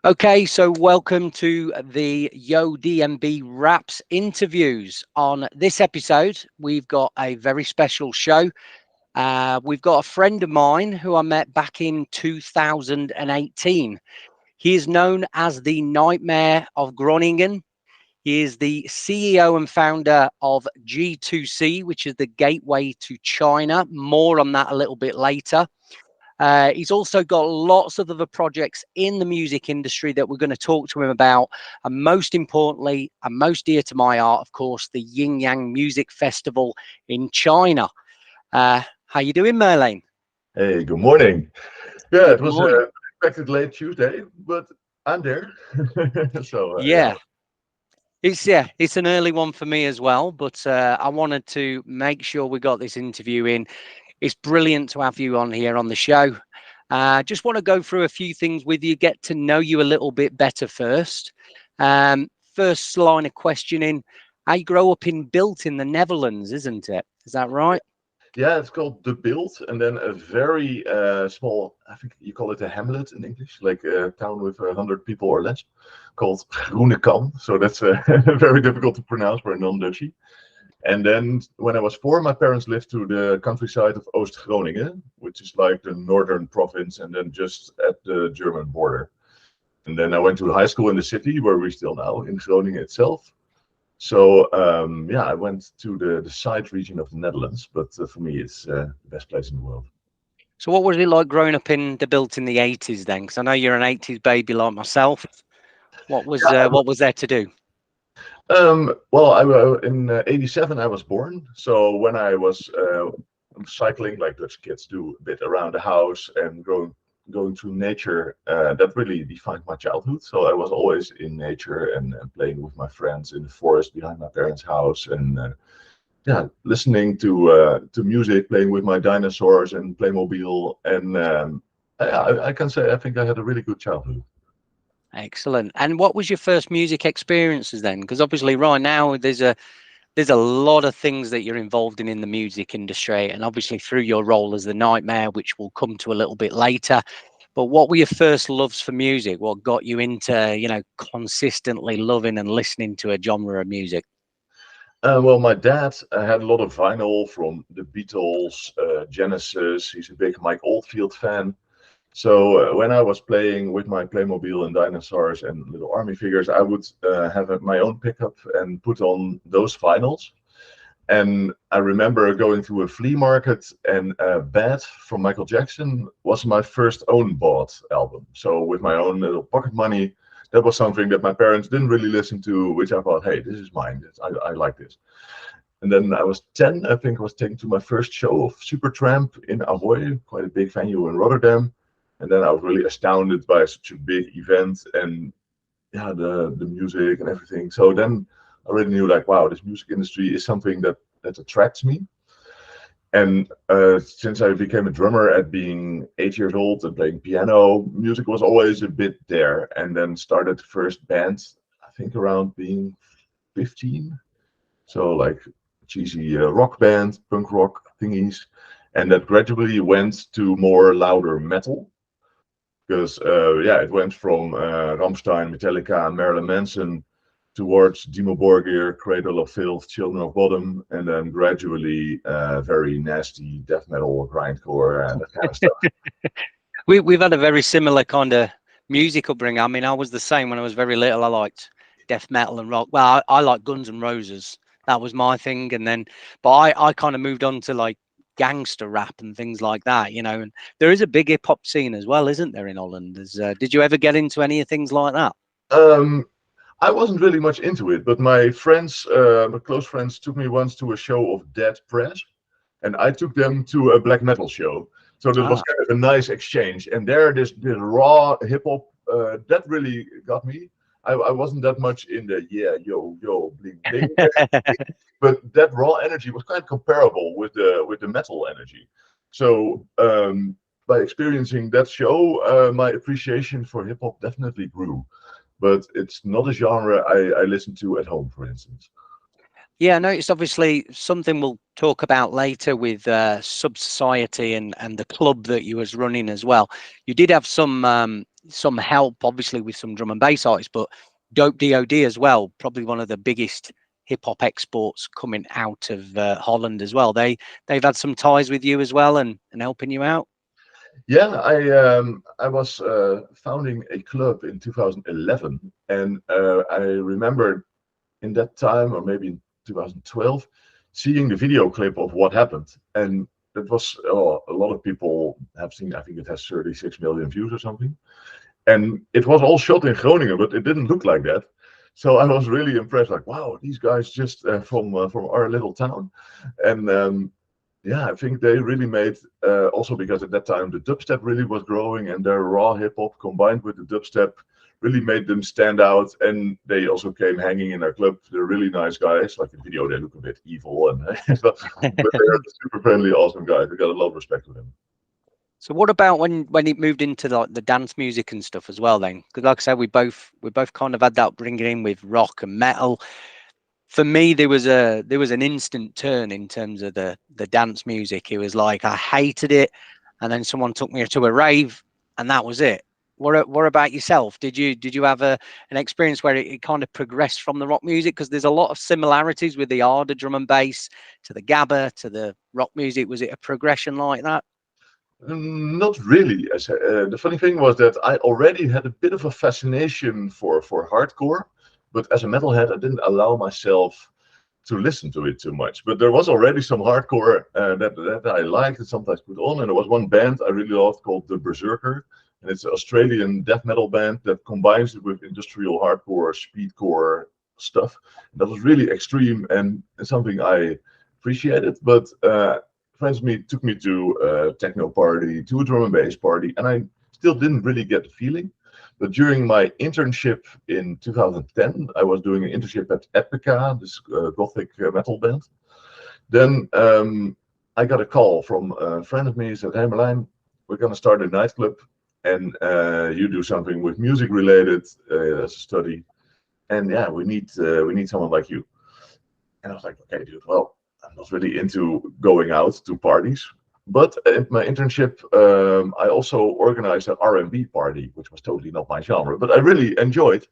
Okay, so welcome to the Yo DNB Raps interviews. On this episode, we've got a very special show. We've got a friend of mine who I met back in 2018. He is known as the Night Mayor of Groningen. He is the CEO and founder of G2C, which is the gateway to China. More on that a little bit later. He's also got lots of other projects in the music industry that we're going to talk to him about. And most importantly, and most dear to my heart, of course, the Yin Yang Music Festival in China. How you doing, Merlijn? Hey, good morning. Yeah, Good it was morning. expected late Tuesday, but I'm there. So Yeah, it's an early one for me as well, but I wanted to make sure we got this interview in. It's brilliant to have you on here on the show. Just want to go through a few things with you, get to know you a little bit better first. First line of questioning, I grow up in Built in the Netherlands, isn't it? Is that right? yeah, it's called the Build, and then a very small, I think you call it a hamlet in English, like a town with 100 people or less, called Groningen. So that's very difficult to pronounce for a non-Dutchie. And then when I was 4, my parents lived to the countryside of Oost Groningen, which is like the northern province, and then just at the German border. And then I went to high school in the city, where we're still now, in Groningen itself. So yeah, I went to the side region of the Netherlands, but for me, it's the best place in the world. So what was it like growing up in the Built in the 80s then? Because I know you're an 80s baby like myself. What was there to do? Well, in '87 I was born. So when I was cycling, like Dutch kids do, a bit around the house and going through nature, that really defined my childhood. So I was always in nature and playing with my friends in the forest behind my parents' house, and yeah, listening to music, playing with my dinosaurs and Playmobil, and I can say I think I had a really good childhood. Excellent. And what was your first music experiences then? Because obviously right now there's a lot of things that you're involved in the music industry, and obviously through your role as the Night Mayor, which we'll come to a little bit later. But what were your first loves for music? What got you into, consistently loving and listening to a genre of music? Well, my dad had a lot of vinyl from the Beatles, Genesis. He's a big Mike Oldfield fan. So when I was playing with my Playmobil and dinosaurs and little army figures, I would have my own pickup and put on those vinyls. And I remember going to a flea market, and Bad from Michael Jackson was my first own bought album. So with my own little pocket money, that was something that my parents didn't really listen to, which I thought, hey, this is mine. I like this. And then I was 10, I think I was taken to my first show of Supertramp in Ahoy, quite a big venue in Rotterdam. And then I was really astounded by such a big event, and yeah, the music and everything. So then I already knew, like, wow, this music industry is something that attracts me. And since I became a drummer at being 8 years old and playing piano, music was always a bit there. And then started the first band, I think around being 15. So like cheesy rock band, punk rock thingies. And that gradually went to more louder metal. Because yeah, it went from Rammstein, Metallica, and Marilyn Manson towards Dimmu Borgir, Cradle of Filth, Children of Bodom, and then gradually very nasty death metal, grindcore, and that kind of stuff. We've had a very similar kind of music upbringing. I mean, I was the same when I was very little. I liked death metal and rock. Well, I like Guns N' Roses. That was my thing. And then, but I kind of moved on to like gangster rap and things like that, and there is a big hip hop scene as well, isn't there, in Holland? Did you ever get into any of things like that? Um, I wasn't really much into it, but my friends, my close friends, took me once to a show of Dead Press, and I took them to a black metal show. So that was Ah. kind of a nice exchange. And there, this raw hip hop that really got me. I wasn't that much in the yo bling bling, but that raw energy was kind of comparable with the metal energy. So by experiencing that show, my appreciation for hip hop definitely grew. But it's not a genre I listen to at home, for instance. Yeah, I noticed obviously something we'll talk about later with Subsociety and the club that you was running as well. You did have some help obviously with some drum and bass artists, but Dope DOD as well, probably one of the biggest hip hop exports coming out of Holland as well. They've had some ties with you as well and helping you out. Yeah, I was founding a club in 2011, and I remember in that time, or maybe in 2012, seeing the video clip of what happened, and that was a lot of people have seen. I think it has 36 million views or something, and it was all shot in Groningen, but it didn't look like that. So I was really impressed. Like, wow, these guys just from our little town, and yeah, I think they really made, also because at that time the dubstep really was growing, and their raw hip hop combined with the dubstep really made them stand out. And they also came hanging in our club. They're really nice guys. Like in video, they look a bit evil, and but they're super friendly, awesome guys. I got a lot of respect for them. So what about when it moved into like the dance music and stuff as well then? Because like I said, we both kind of had that bringing in with rock and metal. For me, there was an instant turn in terms of the dance music. It was like I hated it, and then someone took me to a rave, and that was it. What about yourself? Did you have an experience where it kind of progressed from the rock music? Because there's a lot of similarities with the harder drum and bass to the gabba to the rock music. Was it a progression like that? Not really. The funny thing was that I already had a bit of a fascination for hardcore, but as a metalhead, I didn't allow myself to listen to it too much. But there was already some hardcore that I liked and sometimes put on. And there was one band I really loved called the Berserker. And it's an Australian death metal band that combines it with industrial hardcore, speedcore stuff. That was really extreme and something I appreciated. But friends of me took me to a techno party, to a drum and bass party, and I still didn't really get the feeling. But during my internship in 2010, I was doing an internship at Epica, this gothic metal band. Then I got a call from a friend of me. He said, "Hey, Merlijn, we're going to start a nightclub, and you do something with music related as a study. And yeah, we need someone like you." And I was like, "Okay, dude. Well, I'm not really into going out to parties." But in my internship, I also organized an R&B party, which was totally not my genre. But I really enjoyed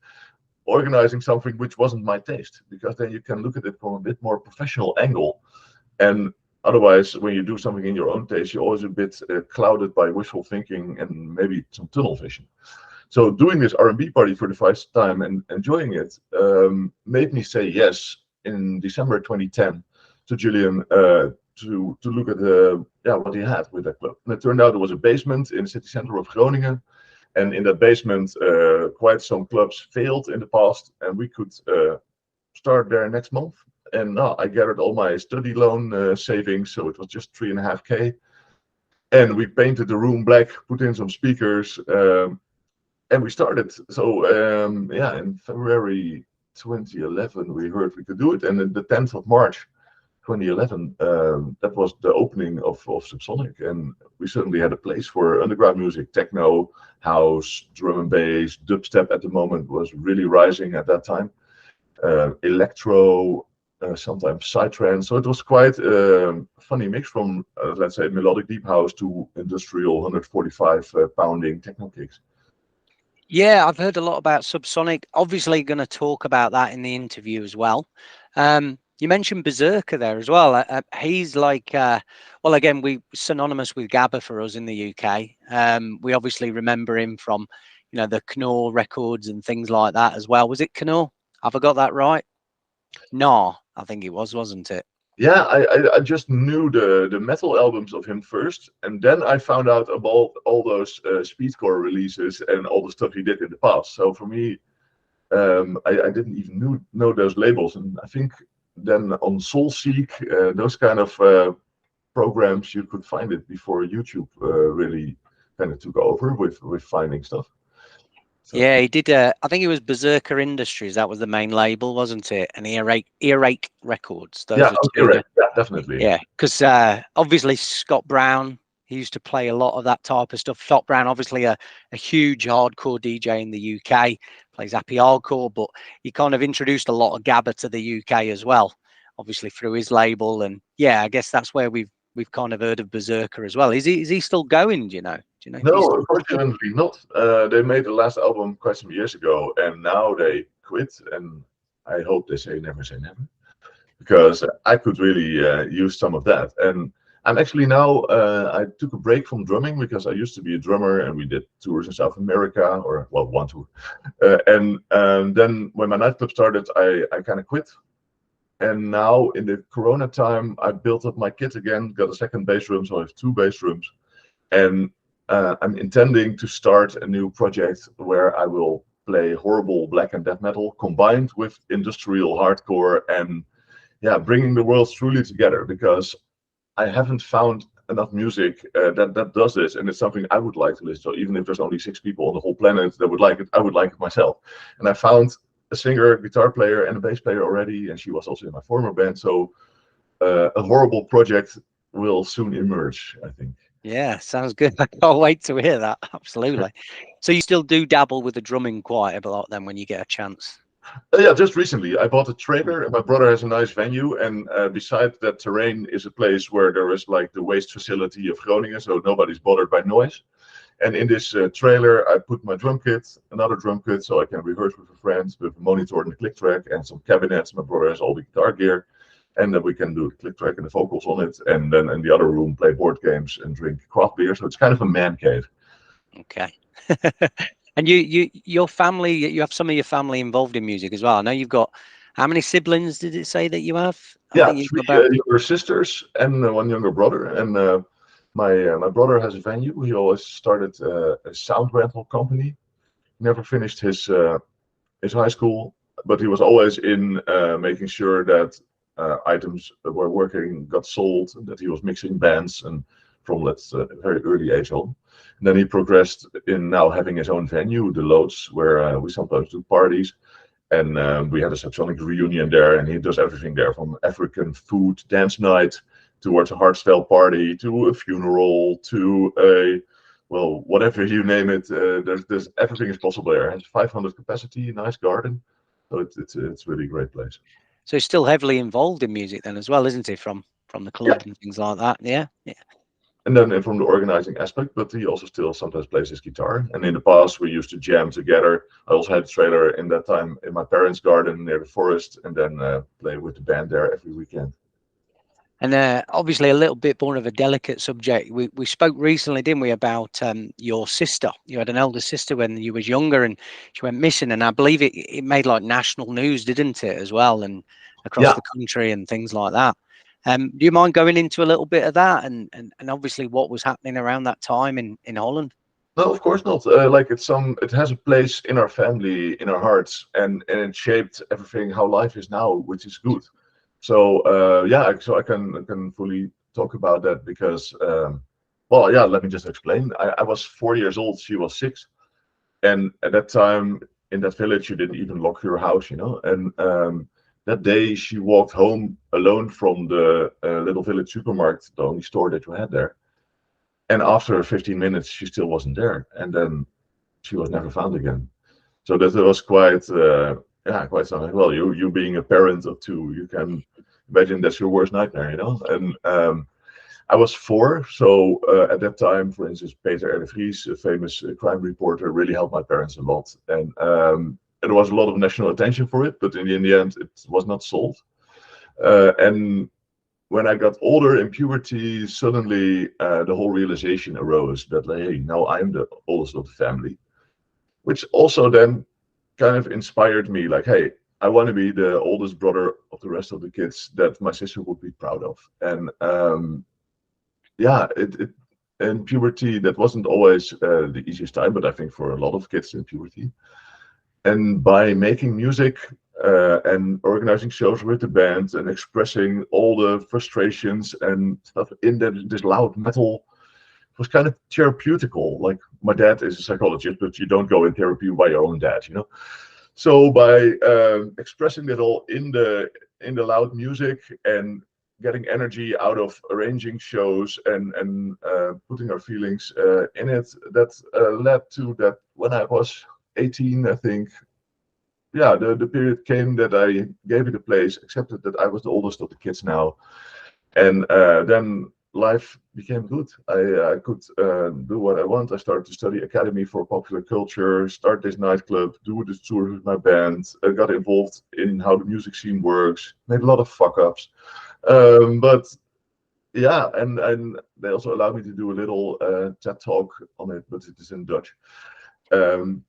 organizing something which wasn't my taste, because then you can look at it from a bit more professional angle. And otherwise, when you do something in your own taste, you're always a bit clouded by wishful thinking and maybe some tunnel vision. So doing this R&B party for the first time and enjoying it made me say yes in December 2010 to Julian to look at what he had with that club. And it turned out there was a basement in the city center of Groningen, and in that basement, quite some clubs failed in the past, and we could start there next month. And now I gathered all my study loan savings, so it was just 3.5K, and we painted the room black, put in some speakers, and we started. So yeah, in February 2011, we heard we could do it, and then the 10th of March 2011, that was the opening of Subsonic, and we suddenly had a place for underground music, techno, house, drum and bass, dubstep at the moment was really rising at that time, electro, sometimes psytrance. So it was quite a funny mix from, let's say, melodic deep house to industrial 145 pounding techno kicks. Yeah, I've heard a lot about Subsonic. Obviously, going to talk about that in the interview as well. You mentioned Berserker there as well. He's like, well, again, we synonymous with Gabba for us in the UK. We obviously remember him from, the Knorr records and things like that as well. Was it Knorr? Have I got that right? No, I think it was, wasn't it? Yeah, I just knew the metal albums of him first, and then I found out about all those speedcore releases and all the stuff he did in the past. So for me, I didn't even know those labels, and I think then on SoulSeek, those kind of programs, you could find it before YouTube really kind of took over with finding stuff. So, Yeah, he did. I think it was Berserker Industries. That was the main label, wasn't it? And Earache Records. Those yeah, are okay, two. right. Yeah, definitely. Yeah, because obviously Scott Brown, he used to play a lot of that type of stuff. Scott Brown, obviously a huge hardcore DJ in the UK, plays happy hardcore, but he kind of introduced a lot of Gabba to the UK as well obviously through his label, and yeah, I guess that's where we've kind of heard of Berserker as well. Is he still going? Do you know? If he's No, still... unfortunately not. They made the last album quite some years ago, and now they quit. And I hope they say never, because I could really use some of that. And I'm actually now, I took a break from drumming because I used to be a drummer, and we did tours in South America, or well, one tour. And then when my nightclub started, I kind of quit. And now in the Corona time, I built up my kit again, got a second bass room, so I have two bass rooms. And I'm intending to start a new project where I will play horrible black and death metal combined with industrial hardcore, and yeah, bringing the worlds truly together, because I haven't found enough music that does this, and it's something I would like to listen to. Even if there's only 6 people on the whole planet that would like it, I would like it myself. And I found a singer, guitar player, and a bass player already, and she was also in my former band. So a horrible project will soon emerge, I think. Yeah, sounds good. I can't wait to hear that. Absolutely. So you still do dabble with the drumming quite a lot then when you get a chance? Yeah, just recently I bought a trailer, and my brother has a nice venue, and beside that terrain is a place where there is like the waste facility of Groningen, so nobody's bothered by noise. And in this trailer, I put my drum kit, another drum kit, so I can rehearse with a friend, with a monitor and a click track, and some cabinets. My brother has all the guitar gear, and then we can do the click track and the vocals on it. And then in the other room, play board games and drink craft beer. So it's kind of a man cave. Okay. And your family, you have some of your family involved in music as well. I know you've got, how many siblings did it say that you have? I think you've 3 got about... younger sisters and 1 younger brother. And my brother has a venue. He always started a sound rental company. Never finished his high school, but he was always in making sure that items that were working got sold, that he was mixing bands, and from let's very early age on. And then he progressed in now having his own venue, the Loads, where we sometimes do parties. And we had a Subsonic reunion there, and he does everything there, from African food dance night towards a hardstyle party to a funeral to a, well, whatever you name it. There's everything is possible there. It has 500 capacity, nice garden, so it's really a great place. So he's still heavily involved in music then as well, isn't he? From the club and things like that. Yeah. And then from the organizing aspect, but he also still sometimes plays his guitar. And in the past, we used to jam together. I also had a trailer in that time in my parents' garden near the forest, and then play with the band there every weekend. And obviously a little bit more of a delicate subject. We spoke recently, didn't we, about your sister. You had an elder sister when you was younger, and she went missing. And I believe it made like national news, didn't it, as well, and across the country and things like that. Do you mind going into a little bit of that and obviously what was happening around that time in Holland? No, of course not. Like it has a place in our family, in our hearts, and it shaped everything how life is now, which is good. So yeah, so I can fully talk about that because, well, yeah, let me just explain. I was 4 years old, she was 6, and at that time in that village, you didn't even lock your house, you know. And that day, she walked home alone from the little village supermarket, the only store that you had there. And after 15 minutes, she still wasn't there, and then she was never found again. So that was quite, yeah, quite something. Well, you being a parent of 2, you can imagine that's your worst nightmare, you know. And I was 4, so at that time, for instance, Peter R. de Vries, a famous crime reporter, really helped my parents a lot, and there was a lot of national attention for it, but in the end, it was not solved. And when I got older in puberty, suddenly the whole realization arose that, like, hey, now I'm the oldest of the family, which also then kind of inspired me, like, hey, I want to be the oldest brother of the rest of the kids that my sister would be proud of. And yeah, in puberty, that wasn't always the easiest time, but I think for a lot of kids in puberty. And by making music and organizing shows with the band and expressing all the frustrations and stuff in this loud metal, was kind of therapeutical. Like, my dad is a psychologist, but you don't go in therapy by your own dad, you know. So by expressing it all in the loud music and getting energy out of arranging shows and putting our feelings in it, that led to that when I was 18, I think, yeah, the period came that I gave it a place, accepted that I was the oldest of the kids now, and then life became good. I could do what I want. I started to study Academy for Popular Culture, start this nightclub, do the tours with my band, got involved in how the music scene works, made a lot of fuck ups. But yeah, and they also allowed me to do a little TED talk on it, but it is in Dutch, um,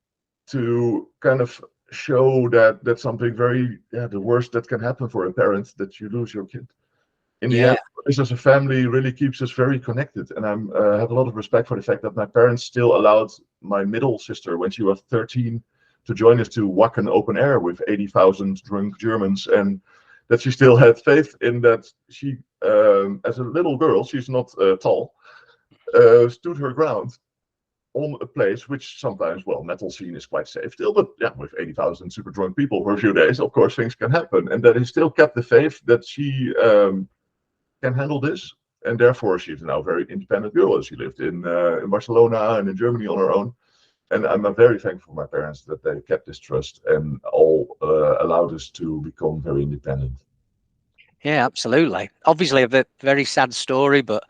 to kind of show that that's something very, yeah, the worst that can happen for a parent, that you lose your kid. In the Yeah, end, this as a family really keeps us very connected, and I have a lot of respect for the fact that my parents still allowed my middle sister, when she was 13, to join us to Wacken open air with 80,000 drunk Germans, and that she still had faith in that. She, as a little girl, she's not tall, stood her ground on a place which sometimes, well, metal scene is quite safe still, but yeah, with 80,000 super drunk people for a few days, of course, things can happen. And that he still kept the faith that she can handle this. And therefore, she's now a very independent girl. She lived in Barcelona and in Germany on her own. And I'm very thankful for my parents that they kept this trust and all allowed us to become very independent. yeah, absolutely. Obviously, a very sad story, but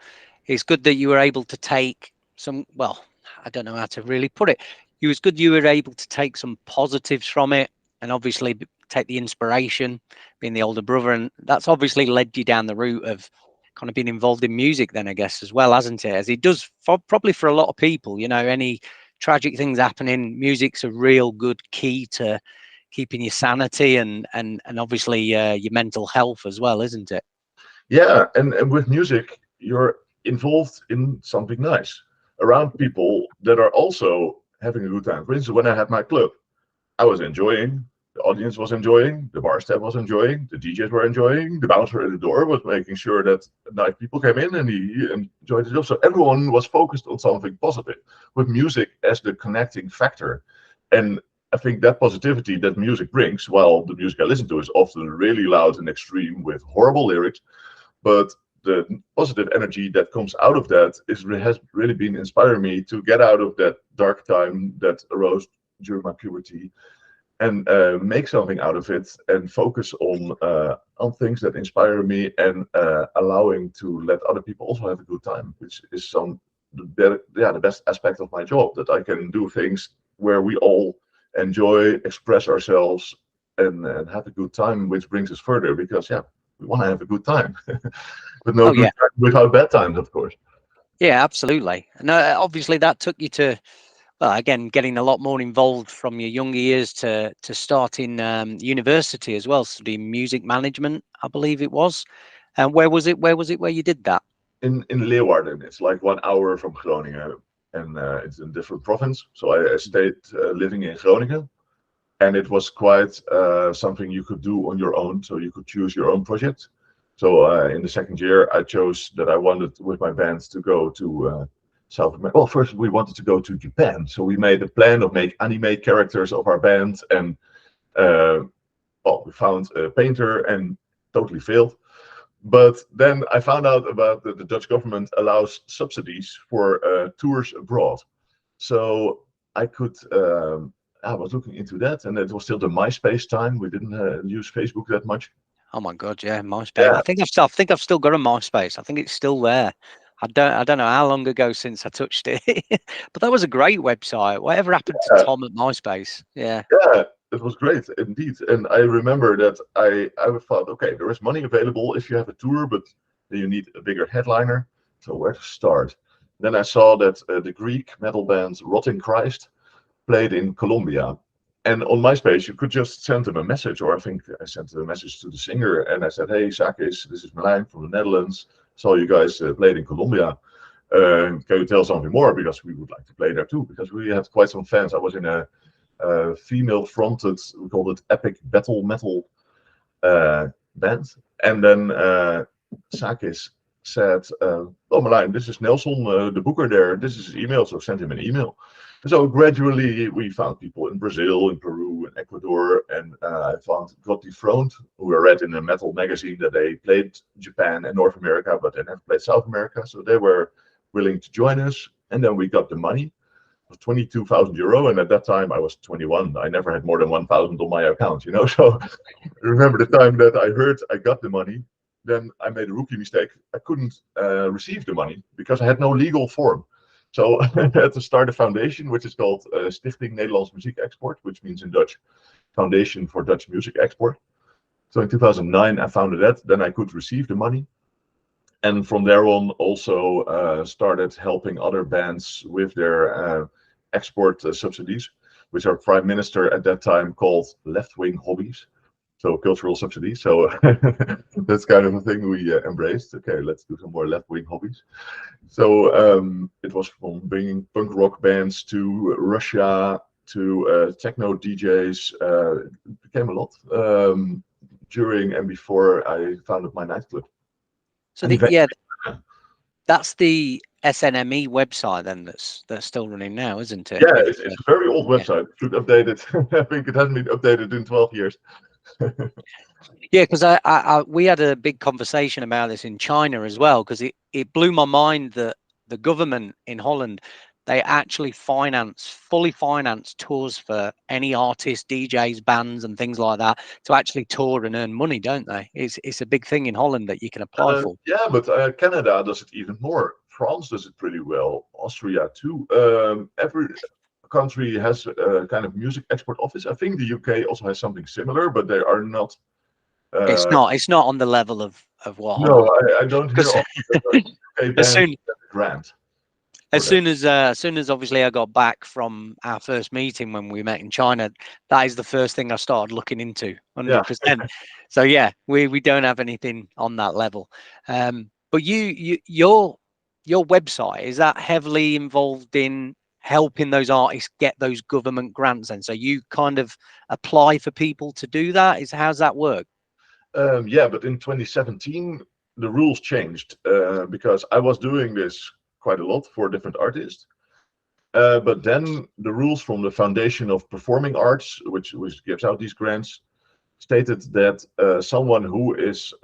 it's good that you were able to take some. Well, I don't know how to really put it. It was good you were able to take some positives from it, and obviously take the inspiration, being the older brother, and that's obviously led you down the route of kind of being involved in music. Then I guess as well, hasn't it? As it does for probably for a lot of people. You know, any tragic things happening, music's a real good key to keeping your sanity and obviously your mental health as well, isn't it? Yeah, and with music, you're involved in something nice around people that are also having a good time. For instance, when I had my club, I was enjoying, the audience was enjoying, the bar staff was enjoying, the DJs were enjoying, the bouncer at the door was making sure that at night people came in and he enjoyed it. So everyone was focused on something positive, with music as the connecting factor. And I think that positivity that music brings, while the music I listen to is often really loud and extreme with horrible lyrics, but the positive energy that comes out of that has really been inspiring me to get out of that dark time that arose during my puberty, and make something out of it and focus on things that inspire me, and allowing to let other people also have a good time, which is the best aspect of my job, that I can do things where we all enjoy, express ourselves, and have a good time, which brings us further, because yeah, we want to have a good time. But no Oh good yeah, time without bad times, of course. yeah, absolutely. And obviously that took you to, well, again, getting a lot more involved from your younger years to starting university as well, studying music management, I believe it was. And where was it? Where was it where you did that? In Leeuwarden, it's like 1 hour from Groningen, and it's in a different province. So I stayed living in Groningen, and it was quite something you could do on your own. So you could choose your own project. So in the second year, I chose that I wanted with my band to go to South America. Well, first we wanted to go to Japan, so we made a plan of make anime characters of our band, and uh, well, we found a painter and totally failed. But then I found out about the Dutch government allows subsidies for tours abroad. So I could, I was looking into that, and it was still the MySpace time. We didn't use Facebook that much. Oh my God, yeah, MySpace. Yeah, I think I've still got a MySpace. I think it's still there. I don't know how long ago since I touched it, but that was a great website. Whatever happened to yeah, Tom at MySpace? Yeah. yeah, it was great indeed. And I remember that I thought, okay, there is money available if you have a tour, but you need a bigger headliner. So where to start? Then I saw that the Greek metal band Rotting Christ played in Colombia. And on MySpace, you could just send them a message, or I think I sent a message to the singer, and I said, "Hey, Sakis, this is Merlijn from the Netherlands. Saw you guys played in Colombia. Can you tell something more? Because we would like to play there too. Because we had quite some fans. I was in a female-fronted, we called it epic battle metal band, and then Sakis said, "Oh, Merlijn, this is Nelson, the booker there. This is his email." So send him an email. So gradually we found people in Brazil, in Peru, in Ecuador, and I found Got Dethroned, who I read in a metal magazine that they played Japan and North America, but they never played South America. So they were willing to join us, and then we got the money. was 22,000 euro, and at that time I was 21. I never had more than 1,000 on my account, you know. So I remember the time that I heard I got the money, then I made a rookie mistake. I couldn't receive the money because I had no legal form. So I had to start a foundation, which is called Stichting Nederlands Muziek Export, which means in Dutch, Foundation for Dutch Music Export. So in 2009, I founded that. Then I could receive the money. And from there on, also started helping other bands with their export subsidies, which our prime minister at that time called left-wing hobbies. So cultural subsidies. So that's kind of a thing we embraced. Okay, let's do some more left-wing hobbies. So it was from bringing punk rock bands to Russia to techno DJs. It became a lot during and before I founded my nightclub. So that's the SNME website then that's still running now, isn't it? Yeah, it's a very old website. Yeah. Should update it. I think it hasn't been updated in 12 years. Yeah, because we had a big conversation about this in China as well, because it blew my mind that the government in Holland, they actually fully finance tours for any artists, DJs, bands and things like that to actually tour and earn money, don't they? It's a big thing in Holland that you can apply for. Yeah, but Canada does it even more. France does it pretty well. Austria too. Every country has a kind of music export office. I think the UK also has something similar, but they are not. It's not on the level of what. No, I don't hear UK bands get a grant. As soon as obviously I got back from our first meeting when we met in China, that is the first thing I started looking into, 100%. Yeah. So yeah, we don't have anything on that level. But your website, is that heavily involved in helping those artists get those government grants then? So you kind of apply for people to do that? How's that work? Yeah, but in 2017 the rules changed because I was doing this quite a lot for different artists. But then the rules from the Foundation of Performing Arts, which gives out these grants, stated that someone who is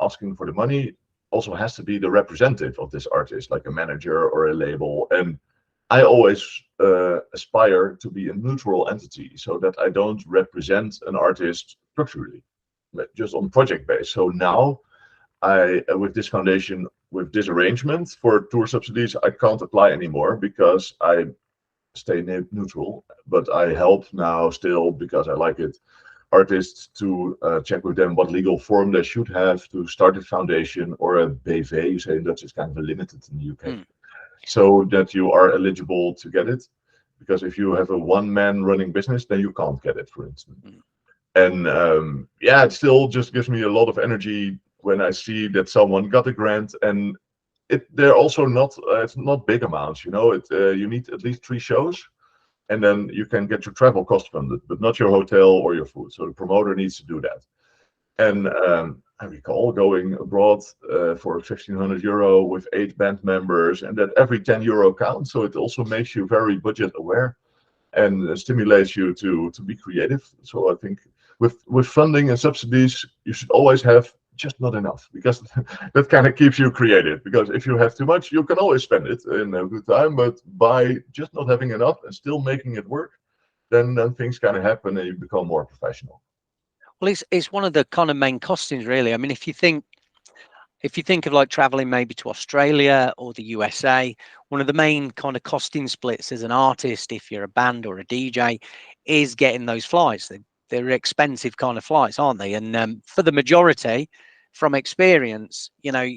asking for the money also has to be the representative of this artist, like a manager or a label. And I always aspire to be a neutral entity so that I don't represent an artist structurally, but just on project base. So now with this foundation, with this arrangement for tour subsidies, I can't apply anymore because I stay neutral, but I help now still because I like it, artists to check with them what legal form they should have to start a foundation or a BV, you say in Dutch, it's kind of a limited in the UK, so that you are eligible to get it. Because if you have a one-man running business, then you can't get it, for instance. And yeah, it still just gives me a lot of energy when I see that someone got a grant, and they're also not it's not big amounts, you know. You need at least 3 shows, and then you can get your travel cost funded, but not your hotel or your food. So the promoter needs to do that. And I recall going abroad for 1,500 euro with 8 band members, and that every 10 euro counts. So it also makes you very budget aware and stimulates you to be creative. So I think with funding and subsidies, you should always have just not enough, because that kind of keeps you creative. Because if you have too much, you can always spend it in a good time, but by just not having enough and still making it work, then things kind of happen and you become more professional. Well, it's one of the kind of main costings, really. I mean, if you think of like traveling maybe to Australia or the USA, one of the main kind of costing splits as an artist, if you're a band or a DJ, is getting those flights. They're expensive kind of flights, aren't they? And for the majority, from experience, you know,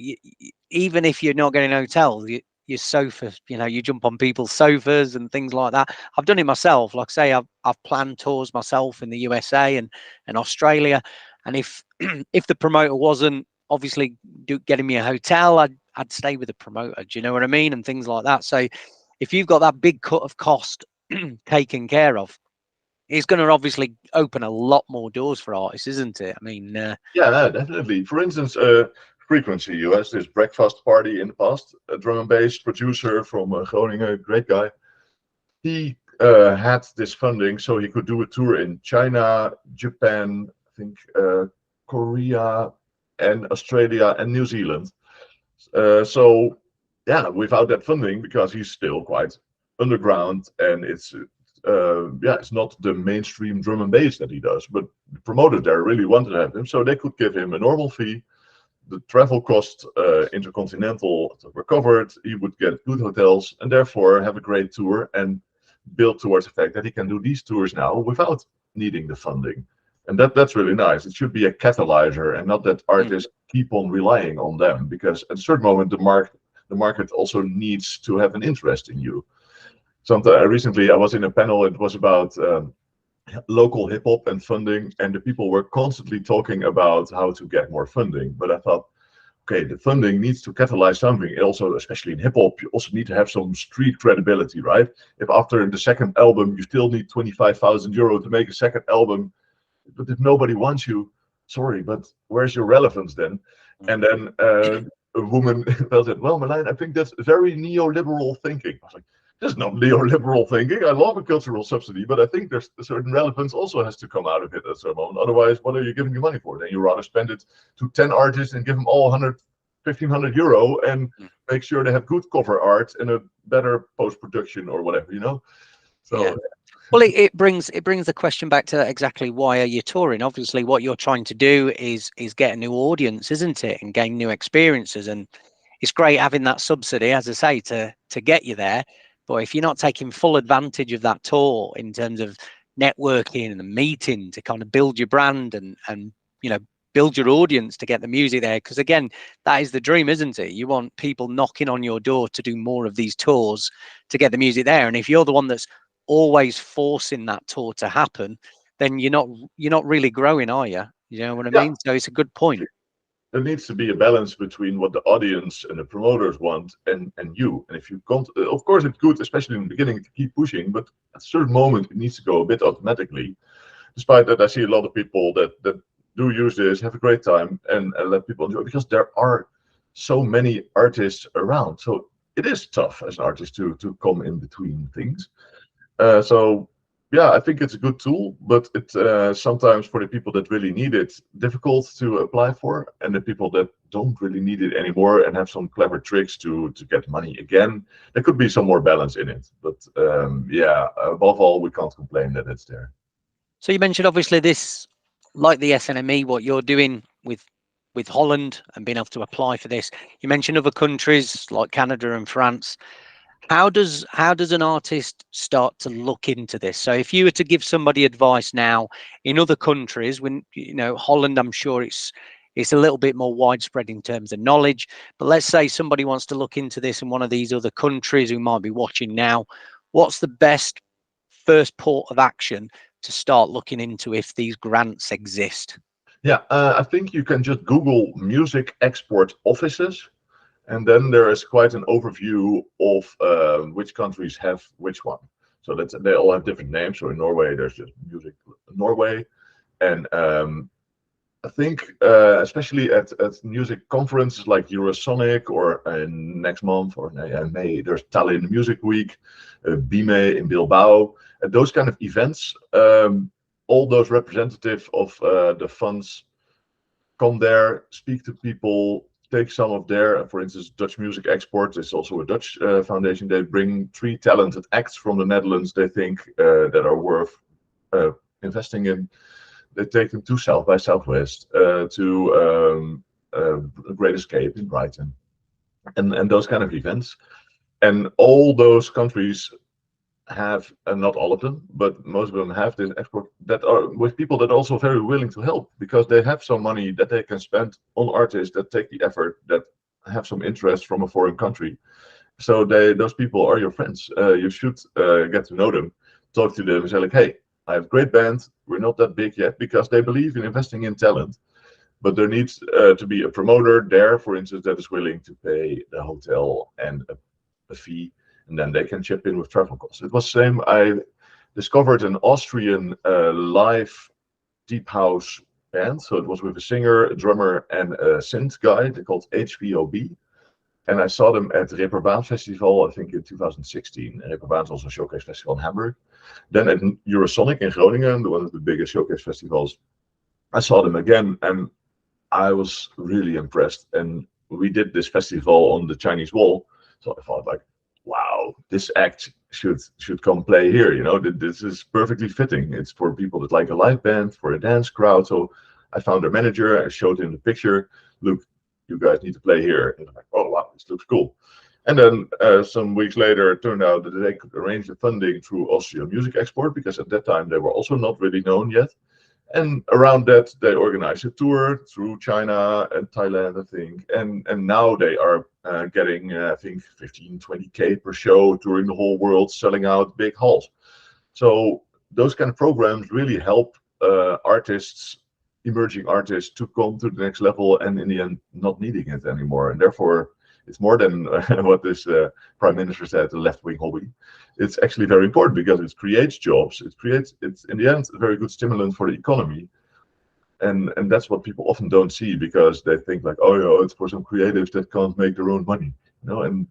even if you're not getting a hotel, your sofa, you know, you jump on people's sofas and things like that. I've done it myself. Like I say, I've planned tours myself in the USA and Australia. And if if the promoter wasn't obviously getting me a hotel, I'd stay with the promoter. Do you know what I mean? And things like that. So if you've got that big cut of cost taken care of, it's going to obviously open a lot more doors for artists, isn't it? I mean, yeah, definitely. For instance, Frequency, who has this breakfast party in the past, a drum and bass producer from Groningen, great guy. He had this funding so he could do a tour in China, Japan, I think Korea, and Australia and New Zealand. So yeah, without that funding, because he's still quite underground, and it's it's not the mainstream drum and bass that he does. But the promoters there really wanted to have him, so they could give him a normal fee. The travel costs, intercontinental, were covered. He would get good hotels, and therefore have a great tour, and build towards the fact that he can do these tours now without needing the funding. And that's really nice. It should be a catalyzer, and not that artists keep on relying on them, because at a certain moment the market also needs to have an interest in you. Recently I was in a panel. It was about local hip hop and funding, and the people were constantly talking about how to get more funding. But I thought, okay, the funding needs to catalyze something. It also, especially in hip hop, you also need to have some street credibility, right? If after the second album you still need 25,000 euro to make a second album, but if nobody wants you, sorry, but where's your relevance then? And then a woman said, well, Merlijn, I think that's very neoliberal thinking. I was like, there's no neoliberal thinking. I love a cultural subsidy, but I think there's a certain relevance also has to come out of it at some moment. Otherwise, what are you giving your money for? Then you rather spend it to 10 artists and give them all 1,500 euro and make sure they have good cover art and a better post-production or whatever, So yeah. Well, it brings the question back to exactly why are you touring? Obviously, what you're trying to do is get a new audience, isn't it, and gain new experiences. And it's great having that subsidy, as I say, to get you there. But if you're not taking full advantage of that tour in terms of networking and meeting to kind of build your brand and build your audience to get the music there, because again, that is the dream, isn't it? You want people knocking on your door to do more of these tours to get the music there. And if you're the one that's always forcing that tour to happen, then you're not really growing, are you? You know what I mean? So it's a good point. There needs to be a balance between what the audience and the promoters want and you. And if you can't, of course, it's good, especially in the beginning, to keep pushing. But at a certain moment, it needs to go a bit automatically. Despite that, I see a lot of people that do use this, have a great time, and let people enjoy, because there are so many artists around. So it is tough as an artist to come in between things. So yeah, I think it's a good tool, but it's sometimes for the people that really need it, difficult to apply for, and the people that don't really need it anymore and have some clever tricks to get money again, there could be some more balance in it. But above all, we can't complain that it's there. So you mentioned obviously this, like the SNME, what you're doing with Holland and being able to apply for this. You mentioned other countries like Canada and France. How does an artist start to look into this? So if you were to give somebody advice now in other countries, when Holland, I'm sure it's a little bit more widespread in terms of knowledge, but let's say somebody wants to look into this in one of these other countries who might be watching now, what's the best first port of action to start looking into if these grants exist? Yeah, I think you can just Google music export offices. And then there is quite an overview of which countries have which one. So they all have different names. So in Norway, there's just Music Norway. And I think especially at music conferences like Eurosonic, or next month or May, there's Tallinn Music Week, BIME in Bilbao. And those kind of events, all those representatives of the funds come there, speak to people, take some of their, for instance, Dutch Music Export is also a Dutch foundation. They bring 3 talented acts from the Netherlands they think that are worth investing in. They take them to South by Southwest, to Great Escape in Brighton, and those kind of events. And all those countries have, and not all of them, but most of them have this export that are with people that are also very willing to help, because they have some money that they can spend on artists that take the effort, that have some interest from a foreign country. So those people are your friends. You should get to know them, talk to them, and say like, hey, I have a great band. We're not that big yet, because they believe in investing in talent. But there needs to be a promoter there, for instance, that is willing to pay the hotel and a fee, and then they can chip in with travel costs. It was the same. I discovered an Austrian live deep house band. So it was with a singer, a drummer, and a synth guy. They're called HVOB. And I saw them at the Reeperbahn Festival, I think in 2016. And Reeperbahn is also a showcase festival in Hamburg. Then at Eurosonic in Groningen, one of the biggest showcase festivals, I saw them again, and I was really impressed. And we did this festival on the Chinese Wall. So I thought, like, wow, this act should come play here. This is perfectly fitting. It's for people that like a live band, for a dance crowd. So I found their manager. I showed him the picture. Look, you guys need to play here. And I'm like, oh wow, this looks cool. And then some weeks later, it turned out that they could arrange the funding through Austria Music Export, because at that time they were also not really known yet. And around that, they organized a tour through China and Thailand, I think. And now they are getting, I think, 15, 20K per show, touring the whole world, selling out big halls. So those kind of programs really help artists, emerging artists, to come to the next level, and in the end, not needing it anymore. And therefore, it's more than what this prime minister said, a left-wing hobby. It's actually very important because it creates jobs. It's in the end a very good stimulant for the economy, and that's what people often don't see, because they think like, oh yeah, it's for some creatives that can't make their own money, and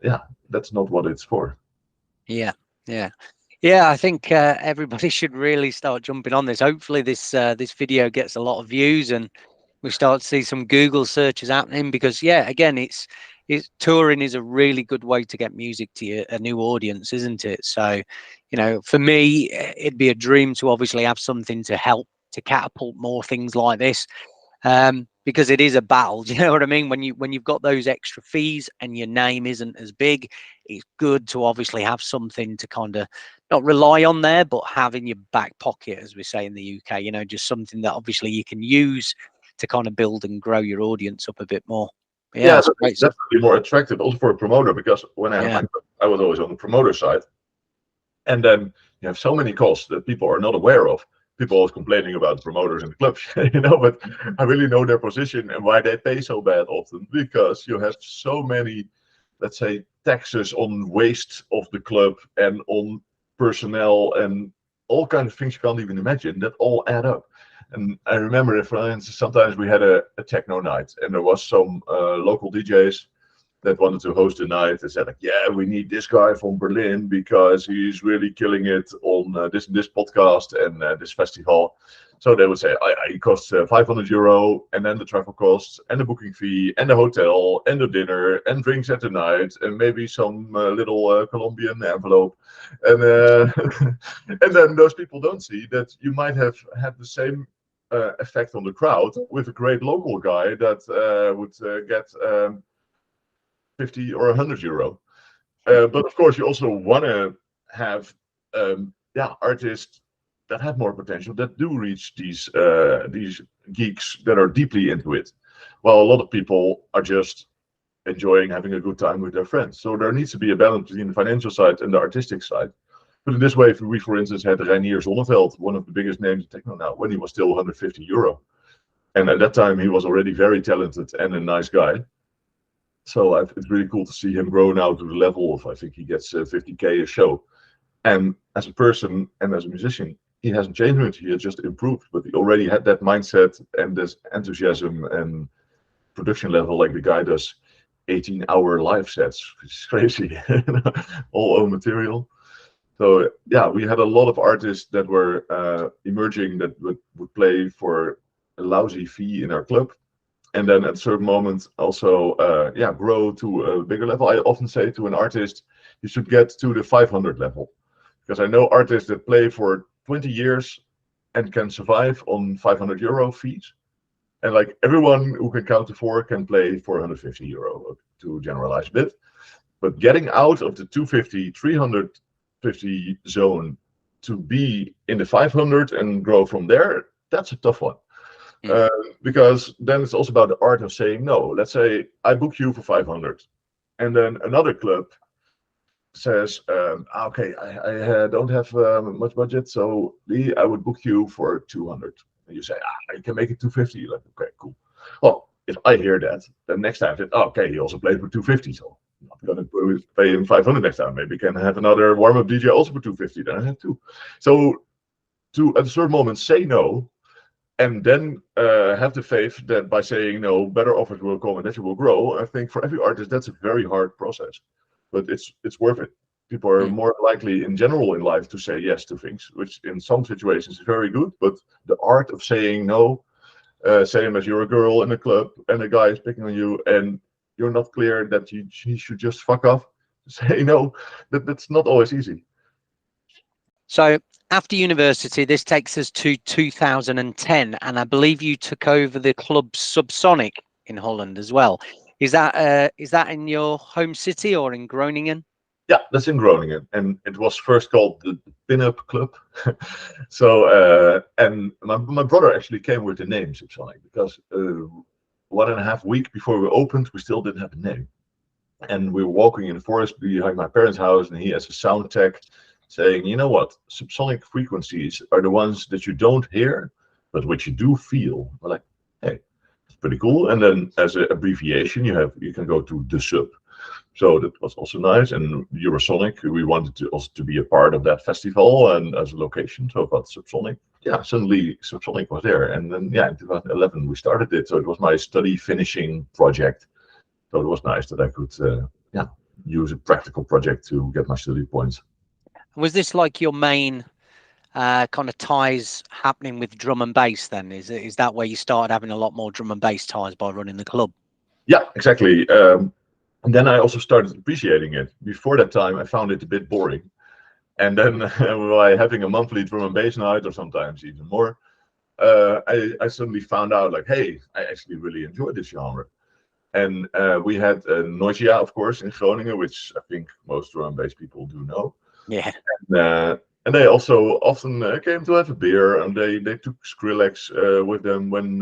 yeah, that's not what it's for. Yeah, yeah. Yeah, I think everybody should really start jumping on this. Hopefully this video gets a lot of views and we start to see some Google searches happening, because yeah, again, it's touring is a really good way to get music to a new audience, isn't it? So, for me, it'd be a dream to obviously have something to help to catapult more things like this. Because it is a battle. Do you know what I mean? When you've got those extra fees and your name isn't as big, it's good to obviously have something to kind of not rely on there, but have in your back pocket, as we say in the UK. Just something that obviously you can use to kind of build and grow your audience up a bit more. Yeah, That's great. definitely more attractive also for a promoter, because when I had I was always on the promoter side, and then you have so many costs that people are not aware of. People always complaining about the promoters in the clubs, but I really know their position and why they pay so bad often, because you have so many, let's say, taxes on waste of the club and on personnel and all kinds of things you can't even imagine that all add up. And I remember, for instance, sometimes we had a techno night, and there was some local DJs that wanted to host a night and said like, yeah, we need this guy from Berlin because he's really killing it on this podcast and this festival. So they would say, he costs €500, and then the travel costs and the booking fee and the hotel and the dinner and drinks at the night and maybe some little Colombian envelope. And and then those people don't see that you might have had the same effect on the crowd with a great local guy that would get 50 or €100. But of course, you also want to have artists that have more potential, that do reach these geeks that are deeply into it. While a lot of people are just enjoying having a good time with their friends. So there needs to be a balance between the financial side and the artistic side. But in this way, we, for instance, had Reinier Zonneveld, one of the biggest names in techno now, when he was still €150. And at that time, he was already very talented and a nice guy. So it's really cool to see him grow now to the level of, I think he gets 50K a show. And as a person and as a musician, he hasn't changed much. He has just improved, but he already had that mindset and this enthusiasm and production level. Like the guy does 18-hour live sets, which is crazy. All own material. So yeah, we had a lot of artists that were emerging that would play for a lousy fee in our club. And then at a certain moment also grow to a bigger level. I often say to an artist, you should get to the 500 level, because I know artists that play for 20 years and can survive on €500 fees. And like everyone who can count to four can play for €150, to generalize a bit. But getting out of the 250, 350 zone to be in the 500 and grow from there, that's a tough one. Because then it's also about the art of saying no. Let's say I book you for 500, and then another club says, okay, I don't have much budget, so Lee, I would book you for 200. And you say, I can make it 250. Like, okay, cool. Well, if I hear that, then next time, okay, he also played for 250, so I'm not going to pay him 500 next time. Maybe can have another warm-up DJ also for 250. Then I have two. So to at a certain moment say no. And then have the faith that by saying no, better offers will come and that you will grow. I think for every artist, that's a very hard process, but it's worth it. People are more likely in general in life to say yes to things, which in some situations is very good. But the art of saying no, same as you're a girl in a club and a guy is picking on you and you're not clear that he should just fuck off. say no. That's not always easy. So after university, this takes us to 2010, and I believe you took over the club Subsonic in Holland as well. Is that in your home city or in Groningen? Yeah, that's in Groningen, and it was first called the Pin-Up Club. So, and my brother actually came with the name Subsonic because 1.5 weeks before we opened, we still didn't have a name. And we were walking in the forest behind my parents' house, and he has a sound tech saying, you know what, subsonic frequencies are the ones that you don't hear, but which you do feel. We're like, hey, it's pretty cool. And then as an abbreviation, you can go to the sub. So that was also nice. And Eurosonic, we wanted to also to be a part of that festival and as a location. So about Subsonic, yeah, suddenly Subsonic was there. And then in 2011 we started it. So it was my study finishing project. So it was nice that I could use a practical project to get my study points. Was this like your main kind of ties happening with drum and bass then? Is that where you started having a lot more drum and bass ties by running the club? Yeah, exactly. And then I also started appreciating it. Before that time, I found it a bit boring. And then by having a monthly drum and bass night, or sometimes even more, I suddenly found out like, hey, I actually really enjoy this genre. And we had Noisia, of course, in Groningen, which I think most drum and bass people do know. Yeah. And they also often came to have a beer, and they took Skrillex with them when,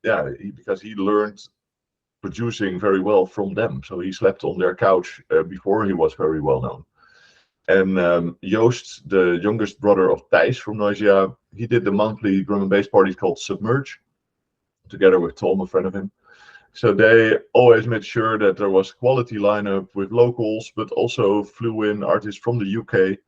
because he learned producing very well from them. So he slept on their couch before he was very well known. And Joost, the youngest brother of Thijs from Noisia, he did the monthly drum and bass parties called Submerge, together with Tom, a friend of him. So they always made sure that there was quality lineup with locals, but also flew in artists from the UK.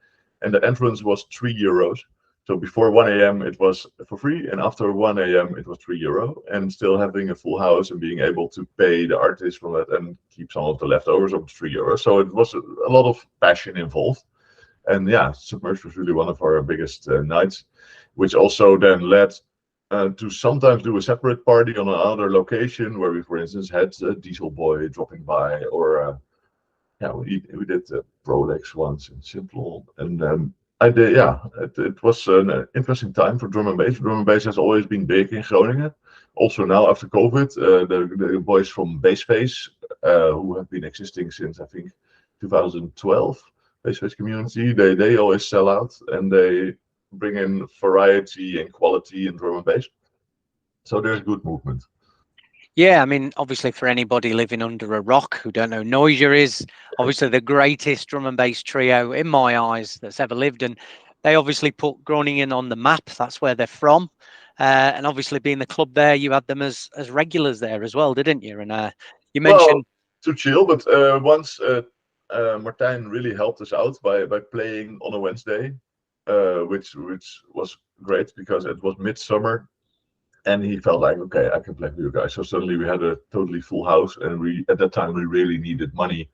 And the entrance was €3. So before 1 a.m. it was for free, and after 1 a.m. it was €3. And still having a full house and being able to pay the artists from it and keep some of the leftovers of the €3. So it was a lot of passion involved. And yeah, Submerge was really one of our biggest nights, which also then led to sometimes do a separate party on another location where we, for instance, had Diesel Boy dropping by, or we did Rolex once in Simple, and I did. Yeah, it was an interesting time for drum and bass. Drum and bass has always been big in Groningen. Also now after COVID, the boys from Bassface, who have been existing since I think 2012, Bassface community, they always sell out and they bring in variety and quality in drum and bass. So there's good movement. Yeah, I mean, obviously for anybody living under a rock who don't know, Noisia is obviously the greatest drum and bass trio in my eyes that's ever lived. And they obviously put Groningen on the map. That's where they're from. And obviously being the club there, you had them as regulars there as well, didn't you? And you mentioned... Well, to chill, but once Martijn really helped us out by playing on a Wednesday, which was great because it was midsummer. And he felt like, okay, I can play with you guys. So suddenly we had a totally full house, and at that time we really needed money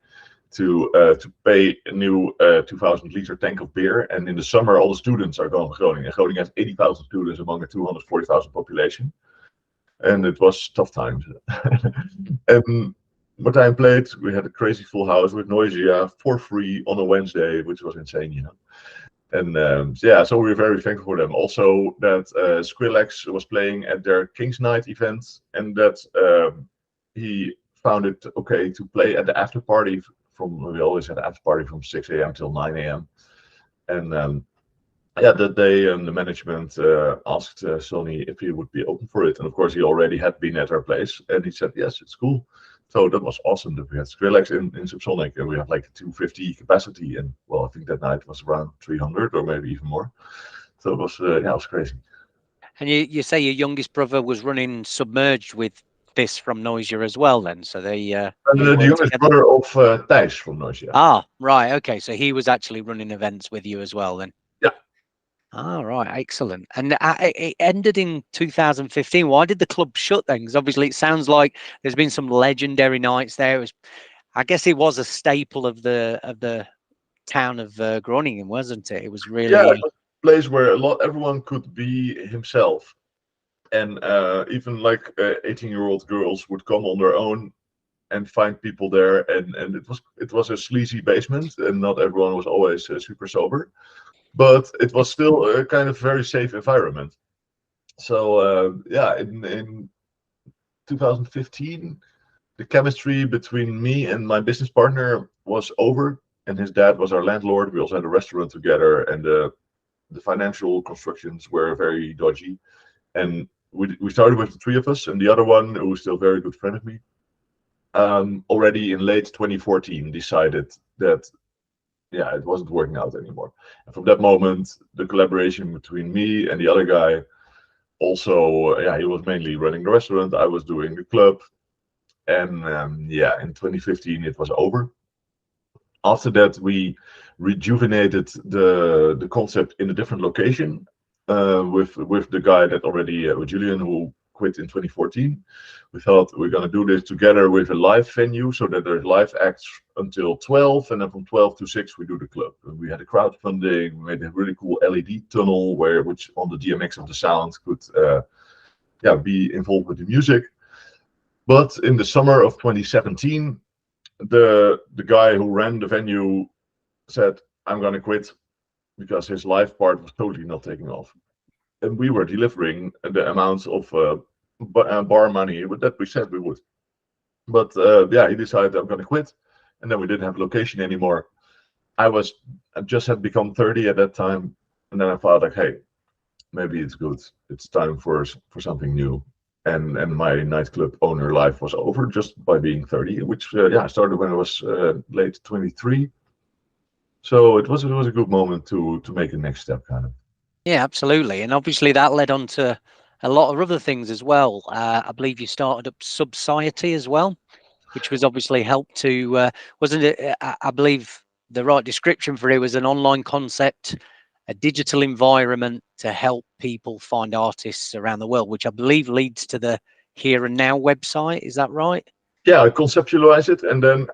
to pay a new 2,000-liter tank of beer. And in the summer, all the students are going to Groningen. And Groningen has 80,000 students among a 240,000 population, and it was tough times. And Martijn played. We had a crazy full house with Noisia for free on a Wednesday, which was insane, you know. And so we were very thankful for them. Also, that Skrillex was playing at their King's Night event, and that he found it okay to play at the after party. We always had an after party from 6 a.m. till 9 a.m. And that day the management asked Sonny if he would be open for it. And of course, he already had been at our place, and he said, yes, it's cool. So that was awesome that we had Skrillex in Subsonic, and we had like 250 capacity. And well, I think that night was around 300 or maybe even more. So it was, it was crazy. And you say your youngest brother was running Submerged with this from Noisia as well then? So they... and the youngest brother of Thijs from Noisia. Ah, right. Okay. So he was actually running events with you as well then? Yeah. Ah, right. Excellent. And it ended in 2015. Why did the club shut then? Because obviously it sounds like there's been some legendary nights there. I guess it was a staple of the town of Groningen, wasn't it? It was really a place where everyone could be himself, and even like 18-year-old girls would come on their own and find people there. And it was a sleazy basement, and not everyone was always super sober, but it was still a kind of very safe environment. So yeah, in 2015, the chemistry between me and my business partner was over, and his dad was our landlord. We also had a restaurant together, and the financial constructions were very dodgy. And we started with the three of us, and the other one, who was still a very good friend of me, already in late 2014 decided that, yeah, it wasn't working out anymore. And from that moment, the collaboration between me and the other guy, also, yeah, he was mainly running the restaurant, I was doing the club. And yeah, in 2015 it was over. After that, we rejuvenated the concept in a different location, with the guy that already, with Julian, who quit in 2014. We thought we're going to do this together with a live venue, so that there's live acts until 12, and then from 12 to 6 we do the club. And we had a crowdfunding, we made a really cool LED tunnel which on the DMX of the sound could yeah, be involved with the music. But in the summer of 2017, the guy who ran the venue said, I'm going to quit, because his live part was totally not taking off. And we were delivering the amounts of bar money that we said we would. But yeah, he decided, I'm going to quit. And then we didn't have location anymore. I just had become 30 at that time. And then I thought, like, hey, maybe it's good. It's time for something new. And my nightclub owner life was over just by being 30, which yeah, started when I was late 23. So it was a good moment to make the next step, kind of. Yeah, absolutely. And obviously that led on to a lot of other things as well. I believe you started up Subsociety as well, which was obviously helped to, wasn't it? I believe the right description for it was an online concept, a digital environment to help people find artists around the world, which I believe leads to the Here and Now website. Is that right? Yeah, I conceptualize it, and then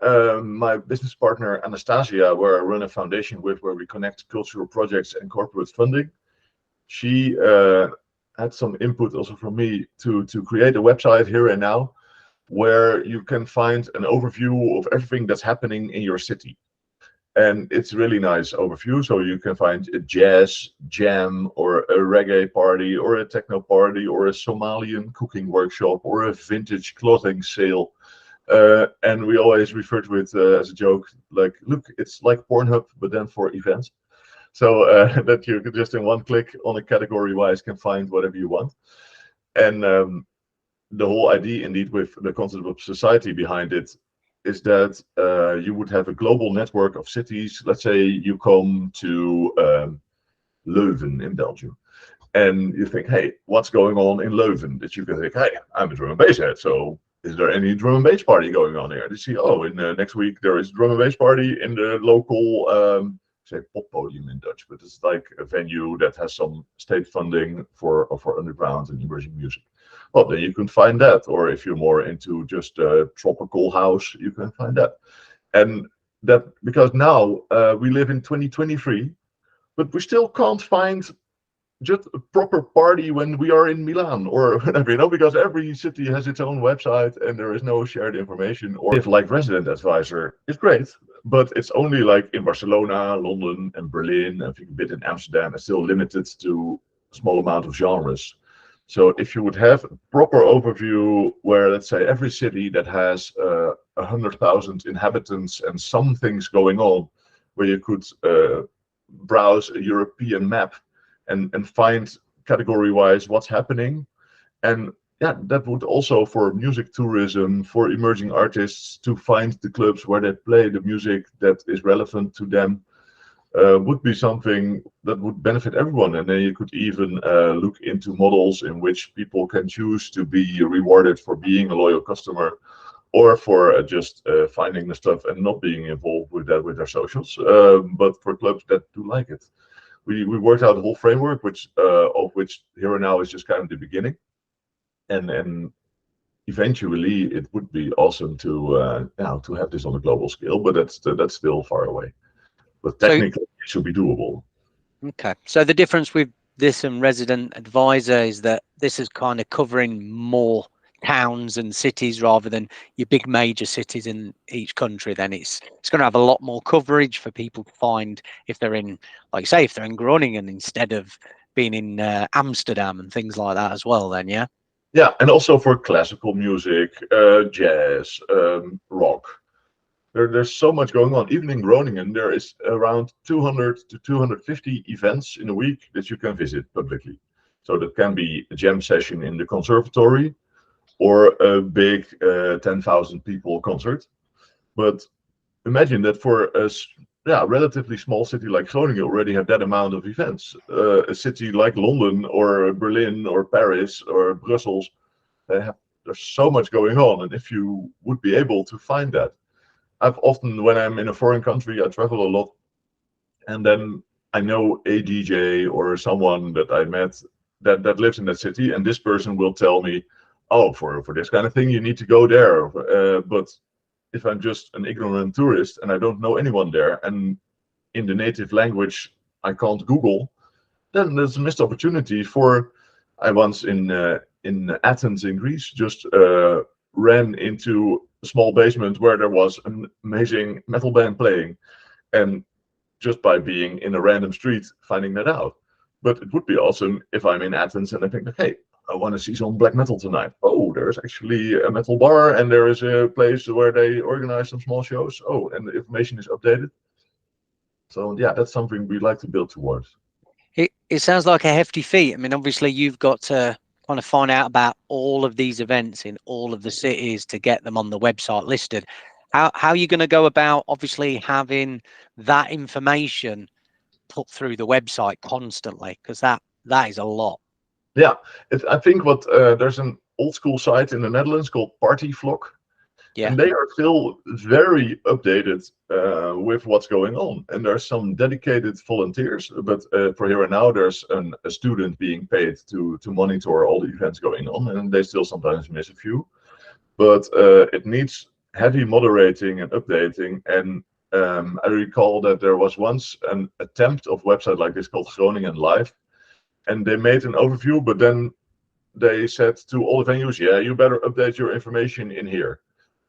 my business partner Anastasia, where I run a foundation with, where we connect cultural projects and corporate funding, she had some input also from me to create a website, Here and Now, where you can find an overview of everything that's happening in your city. And it's a really nice overview. So you can find a jazz jam, or a reggae party, or a techno party, or a Somalian cooking workshop, or a vintage clothing sale. And we always refer to it as a joke, like, look, it's like Pornhub, but then for events. So that you can just in one click on a category wise can find whatever you want. And the whole idea, indeed, with the concept of society behind it, is that you would have a global network of cities. Let's say you come to Leuven in Belgium, and you think, hey, what's going on in Leuven? That you can think, hey, I'm a drum and bass head, so is there any drum and bass party going on here? They see, oh, in next week there is a drum and bass party in the local, say poppodium in Dutch, but it's like a venue that has some state funding for underground and emerging music. Well, then you can find that. Or if you're more into just tropical house, you can find that. And that, because now we live in 2023, but we still can't find just a proper party when we are in Milan or whatever, you know, because every city has its own website and there is no shared information. Or if like resident advisor is great, but it's only like in Barcelona, London, and Berlin, I think a bit in Amsterdam, and still limited to a small amount of genres. So if you would have a proper overview where, let's say, every city that has 100,000 inhabitants and some things going on, where you could browse a European map and find category-wise what's happening. And yeah, that would also, for music tourism, for emerging artists to find the clubs where they play the music that is relevant to them, would be something that would benefit everyone. And then you could even look into models in which people can choose to be rewarded for being a loyal customer, or for just finding the stuff and not being involved with that with their socials, but for clubs that do like it. We worked out a whole framework, of which Here and Now is just kind of the beginning, and eventually it would be awesome to to have this on a global scale, but that's still far away. But technically, it should be doable. Okay. So the difference with this and resident advisor is that this is kind of covering more towns and cities rather than your big major cities in each country, then it's going to have a lot more coverage for people to find if they're in, like say, if they're in Groningen instead of being in Amsterdam and things like that as well. Then, yeah. Yeah, and also for classical music, jazz, rock. There's so much going on. Even in Groningen, there is around 200 to 250 events in a week that you can visit publicly. So that can be a jam session in the conservatory or a big 10,000 people concert. But imagine that for a relatively small city like Groningen already have that amount of events. A city like London or Berlin or Paris or Brussels, there's so much going on. And if you would be able to find that, I've often, when I'm in a foreign country, I travel a lot, and then I know a DJ or someone that I met that lives in that city, and this person will tell me, oh, for this kind of thing, you need to go there. But if I'm just an ignorant tourist and I don't know anyone there, and in the native language I can't Google, then there's a missed opportunity for. I once in Athens in Greece just ran into a small basement where there was an amazing metal band playing, and just by being in a random street finding that out. But it would be awesome if I'm in Athens and I think, hey, I want to see some black metal tonight. Oh, there's actually a metal bar and there is a place where they organize some small shows. Oh, and the information is updated. So yeah, that's something we like to build towards. It sounds like a hefty feat. I mean, obviously you've got to kind of find out about all of these events in all of the cities to get them on the website listed. How are you going to go about obviously having that information put through the website constantly? Because that is a lot. Yeah, I think there's an old school site in the Netherlands called Party Flock. Yeah. And they are still very updated with what's going on. And there's some dedicated volunteers, but for here and now, there's a student being paid to monitor all the events going on, and they still sometimes miss a few. But it needs heavy moderating and updating. And I recall that there was once an attempt of website like this called Groningen Live, and they made an overview, but then they said to all the venues, yeah, you better update your information in here.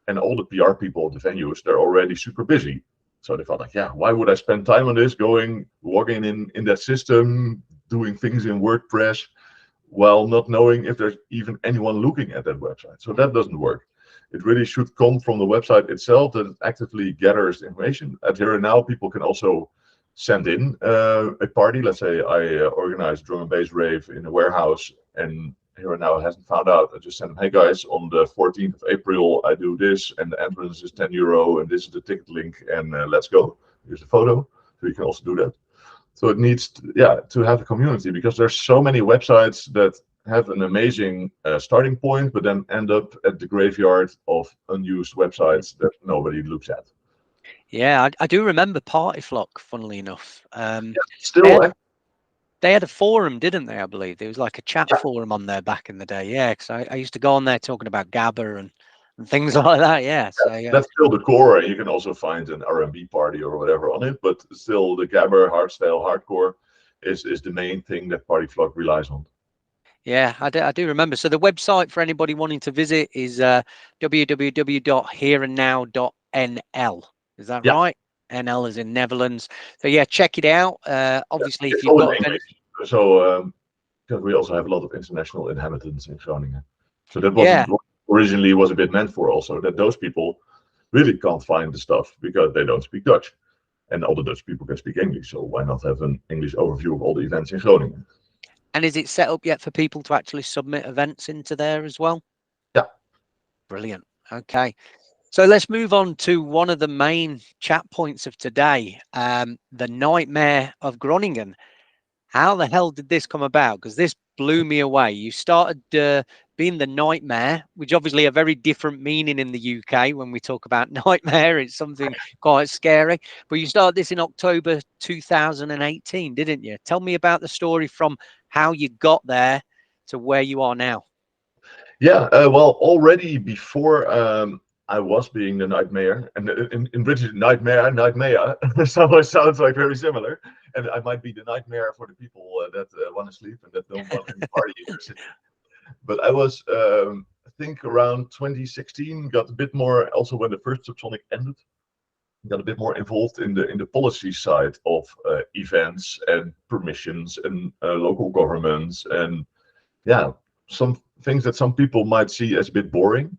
And all the PR people at the venues, they're already super busy. So they thought like, yeah, why would I spend time on this, logging in that system, doing things in WordPress, while not knowing if there's even anyone looking at that website. So that doesn't work. It really should come from the website itself, that it actively gathers information. At here and now, people can also send in a party. Let's say I organize drum and bass rave in a warehouse, and here and now hasn't found out. I just send them, hey guys, on the 14th of April, I do this, and the entrance is €10, and this is the ticket link, and let's go. Here's a photo, so you can also do that. So it needs, to have a community, because there's so many websites that have an amazing starting point, but then end up at the graveyard of unused websites that nobody looks at. Yeah, I do remember Party Flock, funnily enough. Still, they had a forum, didn't they? I believe there was like a chat forum on there back in the day. Yeah, because I used to go on there talking about Gabba and things like that. Yeah, so yeah, that's still the core, and you can also find an R&B party or whatever on it. But still, the Gabba hardstyle hardcore is the main thing that Party Flock relies on. Yeah, I do remember. So the website for anybody wanting to visit is www.hereandnow.nl. Is that right? NL is in Netherlands. So yeah, check it out. Obviously, if you've got English, so because we also have a lot of international inhabitants in Groningen, so that was originally was a bit meant for, also that those people really can't find the stuff because they don't speak Dutch, and all the Dutch people can speak English. So why not have an English overview of all the events in Groningen? And is it set up yet for people to actually submit events into there as well? Yeah. Brilliant. Okay. So let's move on to one of the main chat points of today, the Night Mayor of Groningen. How the hell did this come about? Because this blew me away. You started being the Night Mayor, which obviously a very different meaning in the UK when we talk about nightmare. It's something quite scary. But you started this in October 2018, didn't you? Tell me about the story from how you got there to where you are now. Yeah, well, already before I was being the Night Mayor, and in British, Nightmare, so sounds like very similar. And I might be the nightmare for the people that want to sleep and that don't want any party in their city. But I was think around 2016, got a bit more, also when the first Subsonic ended, got a bit more involved in the policy side of events and permissions and local governments, and yeah, some things that some people might see as a bit boring.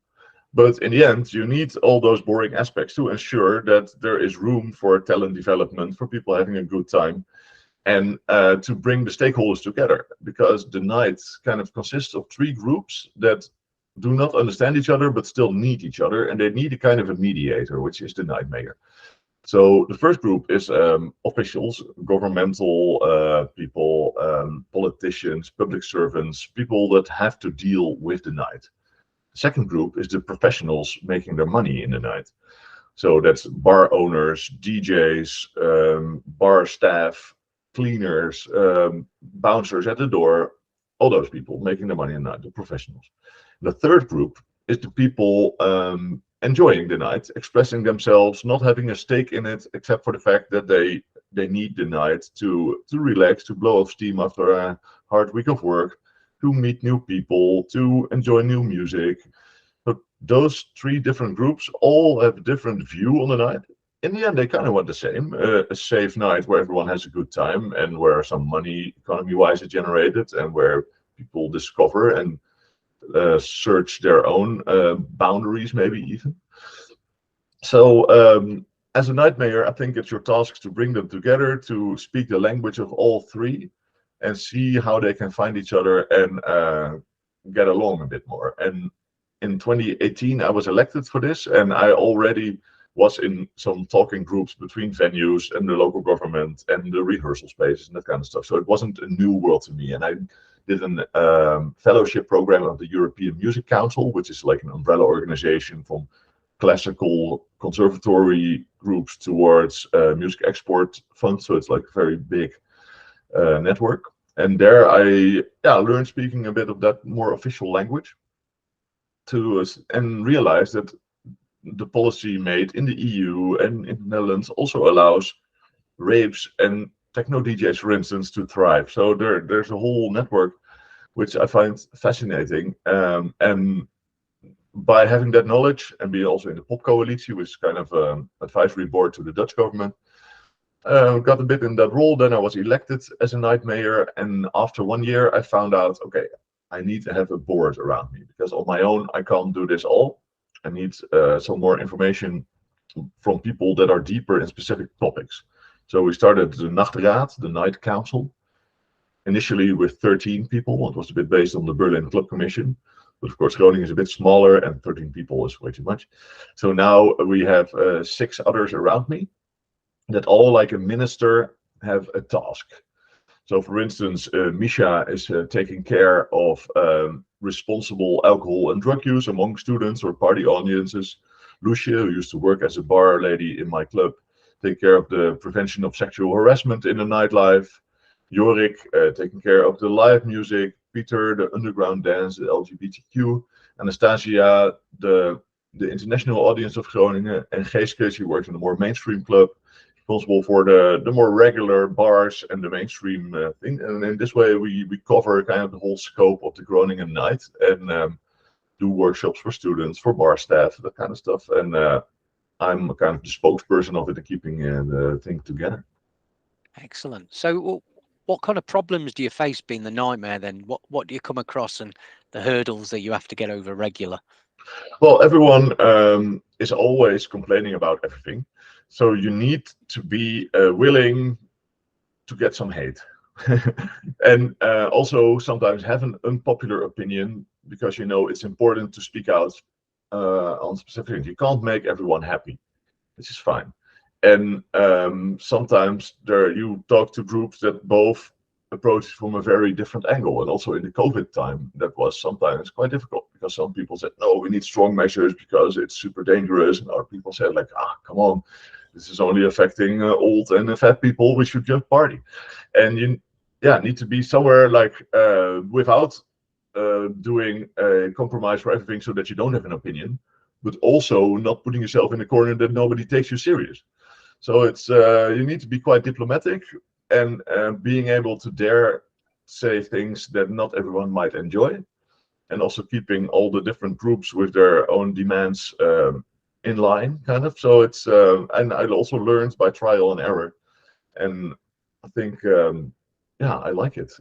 But in the end, you need all those boring aspects to ensure that there is room for talent development, for people having a good time, and to bring the stakeholders together. Because the night kind of consists of three groups that do not understand each other, but still need each other. And they need a kind of a mediator, which is the night mayor. So the first group is officials, governmental people, politicians, public servants, people that have to deal with the night. The second group is the professionals making their money in the night. So that's bar owners, DJs, bar staff, cleaners, bouncers at the door, all those people making their money in the night, the professionals. The third group is the people enjoying the night, expressing themselves, not having a stake in it, except for the fact that they need the night to relax, to blow off steam after a hard week of work, to meet new people, to enjoy new music. But those three different groups all have a different view on the night. In the end, they kind of want the same, a safe night where everyone has a good time and where some money, economy-wise, is generated, and where people discover and search their own boundaries, maybe even. So as a night mayor, I think it's your task to bring them together, to speak the language of all three, and see how they can find each other and get along a bit more. And in 2018, I was elected for this, and I already was in some talking groups between venues and the local government and the rehearsal spaces and that kind of stuff. So it wasn't a new world to me. And I did a fellowship program of the European Music Council, which is like an umbrella organization from classical conservatory groups towards music export funds. So it's like a very big network. And there I learned speaking a bit of that more official language and realized that the policy made in the EU and in the Netherlands also allows raves and techno DJs, for instance, to thrive. So there's a whole network which I find fascinating. And by having that knowledge and being also in the Pop Coalition, which is kind of an advisory board to the Dutch government, got a bit in that role. Then I was elected as a night mayor, and after 1 year, I found out, okay, I need to have a board around me because on my own I can't do this all. I need some more information from people that are deeper in specific topics. So we started the Nachtraad, the Night Council, initially with 13 people. It was a bit based on the Berlin Club Commission. But of course, Groningen is a bit smaller and 13 people is way too much. So now we have 6 others around me that all, like a minister, have a task. So for instance, Misha is taking care of responsible alcohol and drug use among students or party audiences. Lucia, who used to work as a bar lady in my club, take care of the prevention of sexual harassment in the nightlife. Jorik, taking care of the live music. Peter, the underground dance, the LGBTQ. Anastasia, the international audience of Groningen. And Geeske, she works in a more mainstream club, responsible for the more regular bars and the mainstream thing. And in this way, we cover kind of the whole scope of the Groningen night and do workshops for students, for bar staff, that kind of stuff. And I'm kind of the spokesperson of it and keeping the thing together. Excellent. So what kind of problems do you face being the nightmare then? What do you come across and the hurdles that you have to get over regular? Well, everyone is always complaining about everything. So you need to be willing to get some hate. And also sometimes have an unpopular opinion because, you know, it's important to speak out on specific things. You can't make everyone happy, which is fine. And sometimes you talk to groups that both approach from a very different angle. And also in the COVID time, that was sometimes quite difficult because some people said, no, we need strong measures because it's super dangerous. And other people said, like, come on, this is only affecting old and fat people. We should just party. And you need to be somewhere like without doing a compromise for everything so that you don't have an opinion, but also not putting yourself in a corner that nobody takes you serious. So it's you need to be quite diplomatic and being able to dare say things that not everyone might enjoy, and also keeping all the different groups with their own demands in line, kind of. So it's and I also learned by trial and error, and I think yeah, I like it.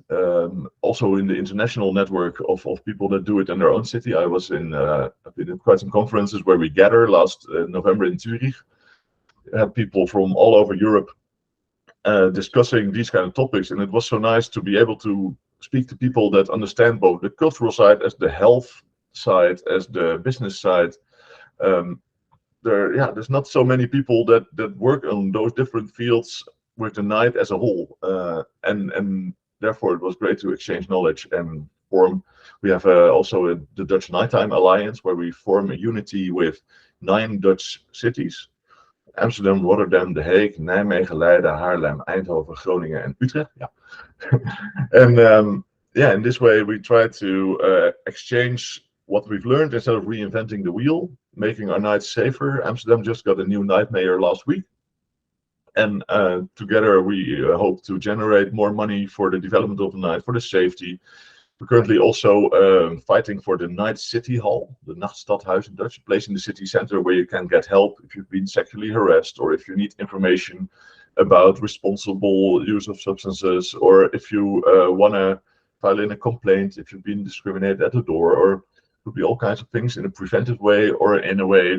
Also in the international network of people that do it in their own city. I've been in quite some conferences where we gather last November in Zurich. Had people from all over Europe discussing these kind of topics, and it was so nice to be able to speak to people that understand both the cultural side as the health side as the business side. There's not so many people that work on those different fields with the night as a whole, and therefore it was great to exchange knowledge and form. We have also the Dutch Nighttime Alliance, where we form a unity with 9 Dutch cities: Amsterdam, Rotterdam, The Hague, Nijmegen, Leiden, Haarlem, Eindhoven, Groningen, and Utrecht. Yeah. And yeah, in this way we try to exchange what we've learned instead of reinventing the wheel, making our nights safer. Amsterdam just got a new night mayor last week, and together we hope to generate more money for the development of the night, for the safety. We're currently also fighting for the Night City Hall, the Nachtstadhuis in Dutch, a place in the city center where you can get help if you've been sexually harassed, or if you need information about responsible use of substances, or if you want to file in a complaint if you've been discriminated at the door, or it could be all kinds of things in a preventive way or in a way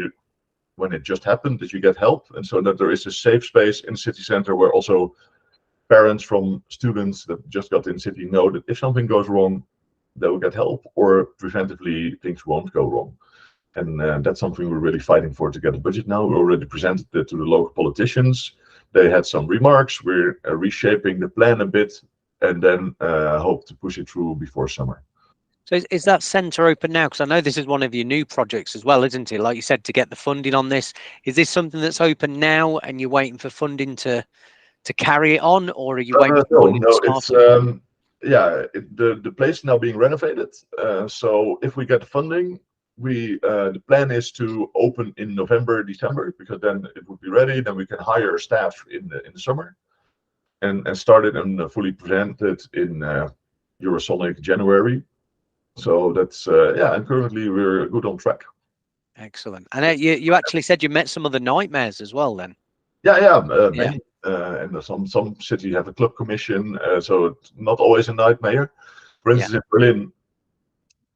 when it just happened that you get help, and so that there is a safe space in the city center where also parents from students that just got in city know that if something goes wrong, they will get help, or preventively things won't go wrong. And that's something we're really fighting for to get a budget now. We already presented it to the local politicians. They had some remarks. We're reshaping the plan a bit, and then hope to push it through before summer. So is that centre open now? Because I know this is one of your new projects as well, isn't it? Like you said, to get the funding on this. Is this something that's open now and you're waiting for funding to carry it on, or are you waiting for funding to start? The place is now being renovated. So if we get funding, the plan is to open in November, December, because then it would be ready. Then we can hire staff in the summer, and start it and fully present it in Eurosonic January. So that's and currently we're good on track. Excellent. And you actually said you met some of the nightmares as well, then? Many. And some cities have a club commission, so it's not always a night mayor. For instance, in Berlin,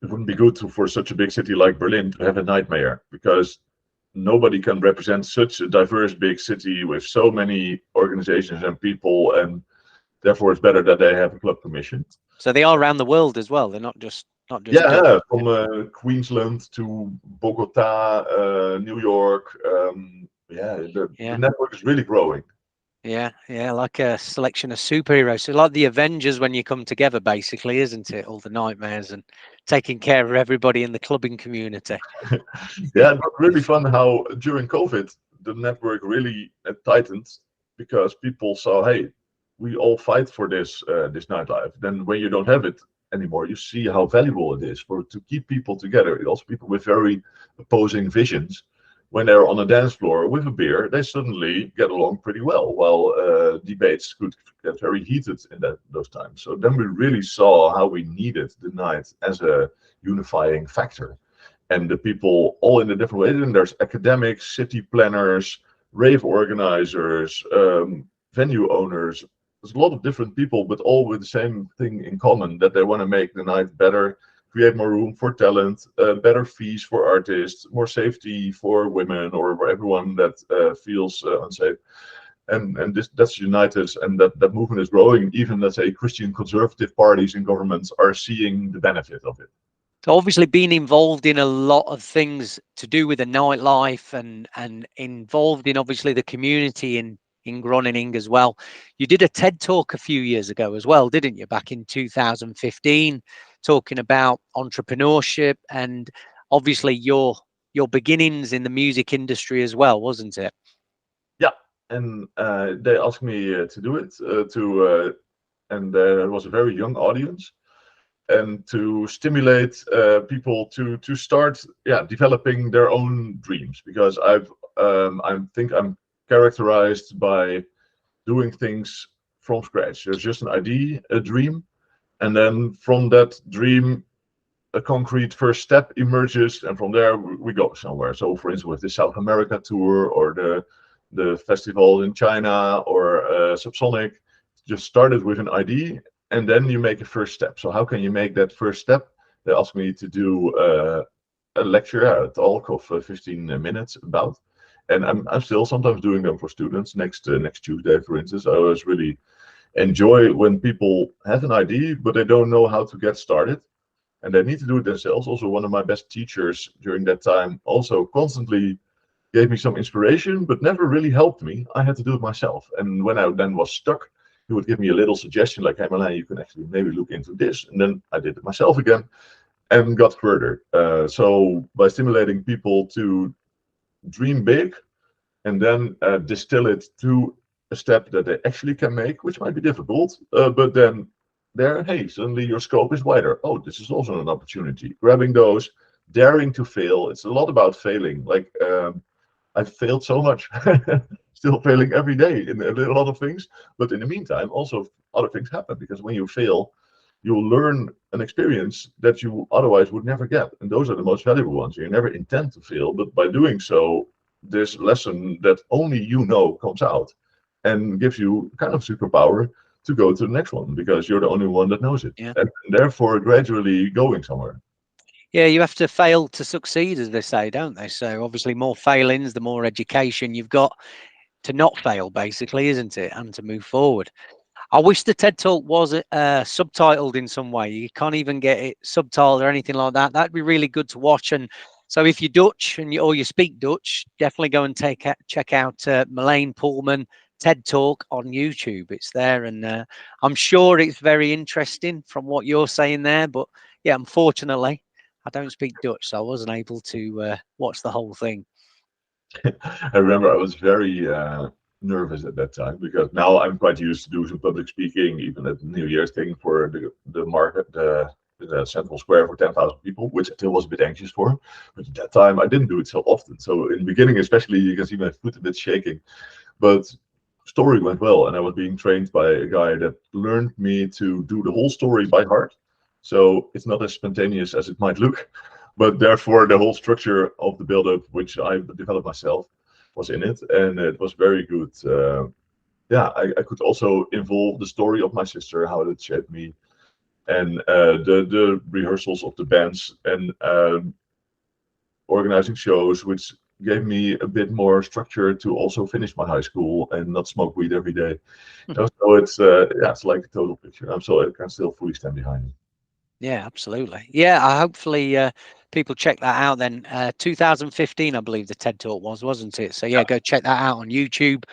it wouldn't be good for such a big city like Berlin to have a night mayor, because nobody can represent such a diverse big city with so many organizations and people, and therefore it's better that they have a club commission. So they are around the world as well. They're not just from Queensland to Bogota, New York. The network is really growing. Yeah, like a selection of superheroes. So like the Avengers when you come together, basically, isn't it? All the nightmares and taking care of everybody in the clubbing community. Yeah, it was really fun how during COVID the network really tightened, because people saw, hey, we all fight for this nightlife. Then when you don't have it anymore, you see how valuable it is to keep people together. Also, people with very opposing visions, when they're on a dance floor with a beer, they suddenly get along pretty well, while debates could get very heated in those times. So then we really saw how we needed the night as a unifying factor. And the people all in a different way. And there's academics, city planners, rave organizers, venue owners. There's a lot of different people, but all with the same thing in common, that they want to make the night better, create more room for talent, better fees for artists, more safety for women or for everyone that feels unsafe. And that's united, and that movement is growing. Even, let's say, Christian conservative parties in governments are seeing the benefit of it. So obviously being involved in a lot of things to do with the nightlife and involved in obviously the community in Groningen as well. You did a TED Talk a few years ago as well, didn't you? Back in 2015, talking about entrepreneurship and obviously your beginnings in the music industry as well, wasn't it? Yeah, and they asked me to do it, and it was a very young audience, and to stimulate people to start developing their own dreams, because I think I'm characterized by doing things from scratch. There's just an idea, a dream, and then from that dream a concrete first step emerges, and from there we go somewhere. So, for instance, with the South America tour or the festival in China or Subsonic, just started with an idea, and then you make a first step. So, how can you make that first step? They asked me to do a lecture, a talk of 15 minutes about, and I'm still sometimes doing them for students. Next Tuesday, for instance, I always really enjoy when people have an idea but they don't know how to get started, and they need to do it themselves. Also, one of my best teachers during that time also constantly gave me some inspiration, but never really helped me. I had to do it myself. And when I then was stuck, he would give me a little suggestion like, hey, Merlijn, you can actually maybe look into this. And then I did it myself again and got further. So by stimulating people to dream big and then distill it to a step that they actually can make, which might be difficult, but then hey, suddenly your scope is wider. Oh, this is also an opportunity. Grabbing those, daring to fail. It's a lot about failing. Like I've failed so much, still failing every day in a lot of things. But in the meantime, also other things happen, because when you fail, you'll learn an experience that you otherwise would never get. And those are the most valuable ones. You never intend to fail, but by doing so, this lesson that only you know comes out and gives you kind of superpower to go to the next one, because you're the only one that knows it. Yeah. And therefore gradually going somewhere. Yeah, you have to fail to succeed, as they say, don't they? So obviously more failings, the more education you've got to not fail, basically, isn't it? And to move forward. I wish the TED Talk was subtitled in some way. You can't even get it subtitled or anything like that. That'd be really good to watch. And so if you're Dutch or you speak Dutch, definitely go and check out Merlijn Poolman TED Talk on YouTube. It's there, and I'm sure it's very interesting from what you're saying there. But yeah, unfortunately, I don't speak Dutch, so I wasn't able to watch the whole thing. I remember I was very nervous at that time, because now I'm quite used to do some public speaking, even at New Year's thing for the market, the central square for 10,000 people, which I still was a bit anxious for. But at that time, I didn't do it so often. So in the beginning, especially, you can see my foot a bit shaking. But story went well, and I was being trained by a guy that learned me to do the whole story by heart. So it's not as spontaneous as it might look, but therefore the whole structure of the build-up, which I developed myself, was in it, and it was very good. I could also involve the story of my sister, how it shaped me, and the rehearsals of the bands, and organizing shows, which gave me a bit more structure to also finish my high school and not smoke weed every day. So it's like a total picture. I can still fully stand behind it. Yeah, absolutely. Yeah, hopefully people check that out then. 2015, I believe the TED Talk wasn't it? So yeah, go check that out on YouTube.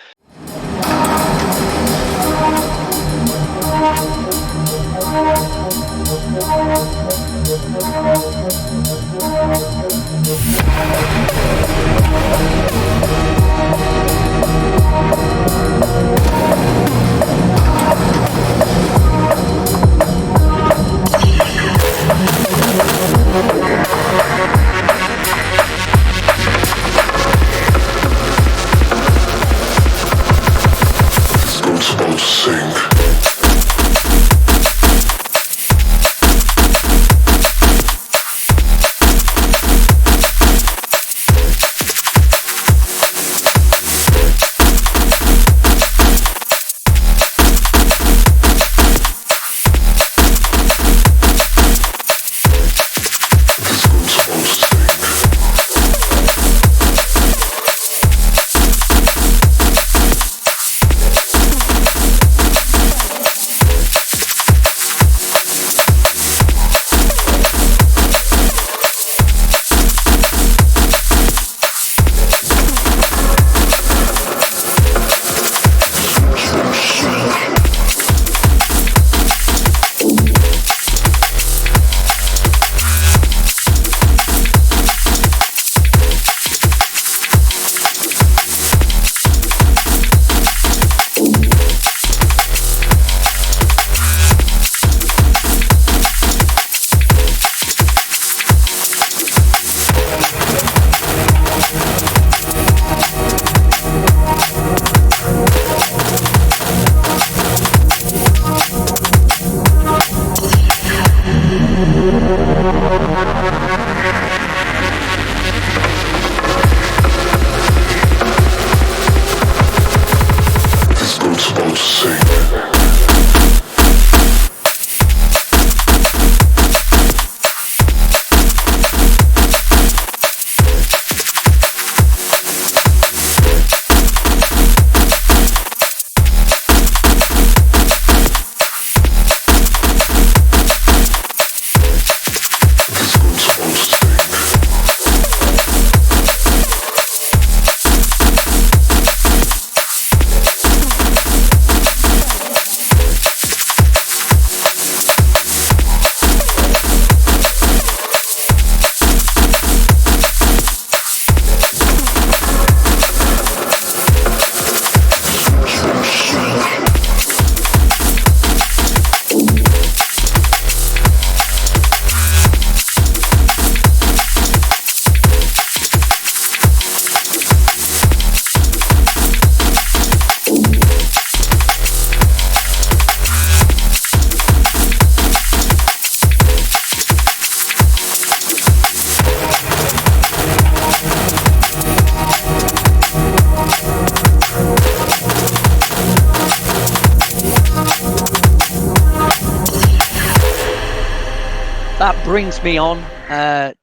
brings me on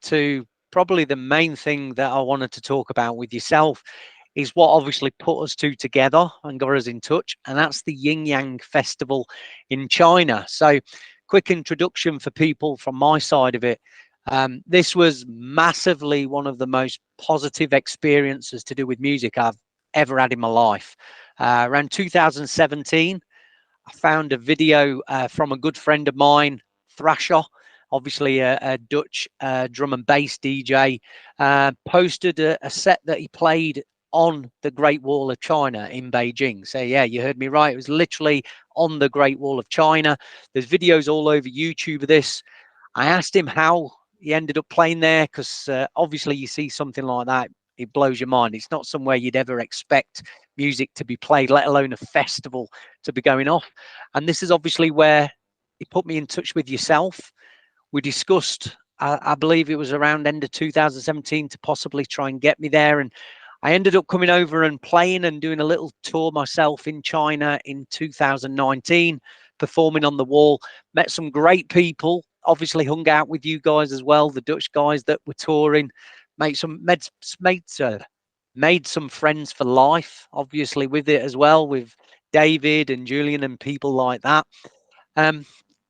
to probably the main thing that I wanted to talk about with yourself is what obviously put us two together and got us in touch, and that's the Yin Yang Festival in China. So, quick introduction for people from my side of it. This was massively one of the most positive experiences to do with music I've ever had in my life. Around 2017, I found a video from a good friend of mine, Thrasher, obviously a Dutch drum and bass DJ, posted a set that he played on the Great Wall of China in Beijing. So yeah, you heard me right. It was literally on the Great Wall of China. There's videos all over YouTube of this. I asked him how he ended up playing there, because obviously you see something like that, it blows your mind. It's not somewhere you'd ever expect music to be played, let alone a festival to be going off. And this is obviously where he put me in touch with yourself. We discussed, I believe it was around end of 2017, to possibly try and get me there. And I ended up coming over and playing and doing a little tour myself in China in 2019, performing on the wall. Met some great people, obviously hung out with you guys as well, the Dutch guys that were touring. Made some friends for life, obviously, with it as well, with David and Julian and people like that.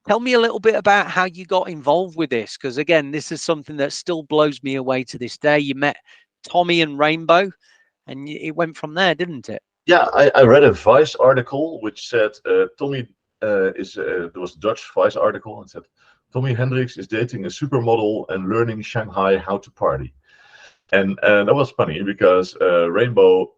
Tell me a little bit about how you got involved with this, because again, this is something that still blows me away to this day. You met Tommy and Rainbow, and it went from there, didn't it? Yeah, I read a Vice article which said Tommy there was a Dutch Vice article and said Tommy Hendricks is dating a supermodel and learning Shanghai how to party. And that was funny because Rainbow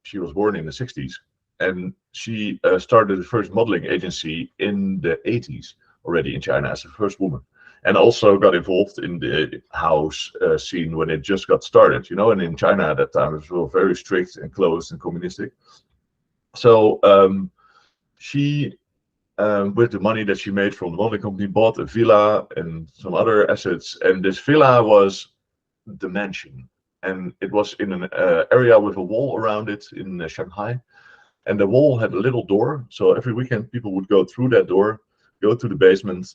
she was born in the 60s, and she started the first modeling agency in the 80s already in China as the first woman, and also got involved in the house scene when it just got started, you know. And in China at that time it was very strict and closed and communistic. So she, with the money that she made from the modeling company, bought a villa and some other assets, and this villa was the mansion, and it was in an area with a wall around it in Shanghai. And the wall had a little door, so every weekend people would go through that door, go to the basement,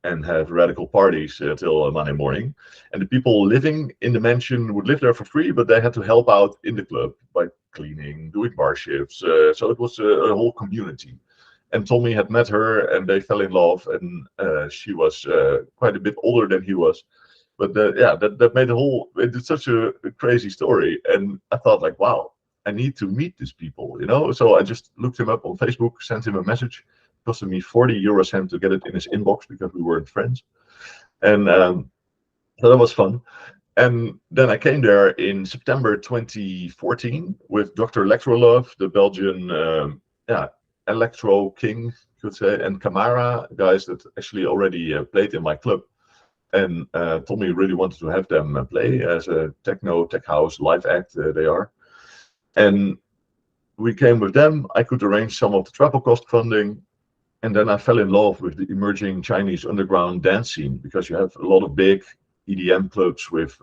and have radical parties till Monday morning. And the people living in the mansion would live there for free, but they had to help out in the club by cleaning, doing bar shifts. So it was a whole community. And Tommy had met her, and they fell in love. And she was quite a bit older than he was. But that made it's such a crazy story. And I thought, like, wow, I need to meet these people, you know? So I just looked him up on Facebook, sent him a message. It costed me 40 euros to get it in his inbox because we weren't friends. And so that was fun. And then I came there in September 2014 with Dr. Electrolove, the Belgian electro king, you could say, and Camara, guys that actually already played in my club. And Tommy really wanted to have them play as a techno, tech house live act they are. And we came with them. I could arrange some of the travel cost funding. And then I fell in love with the emerging Chinese underground dance scene, because you have a lot of big EDM clubs with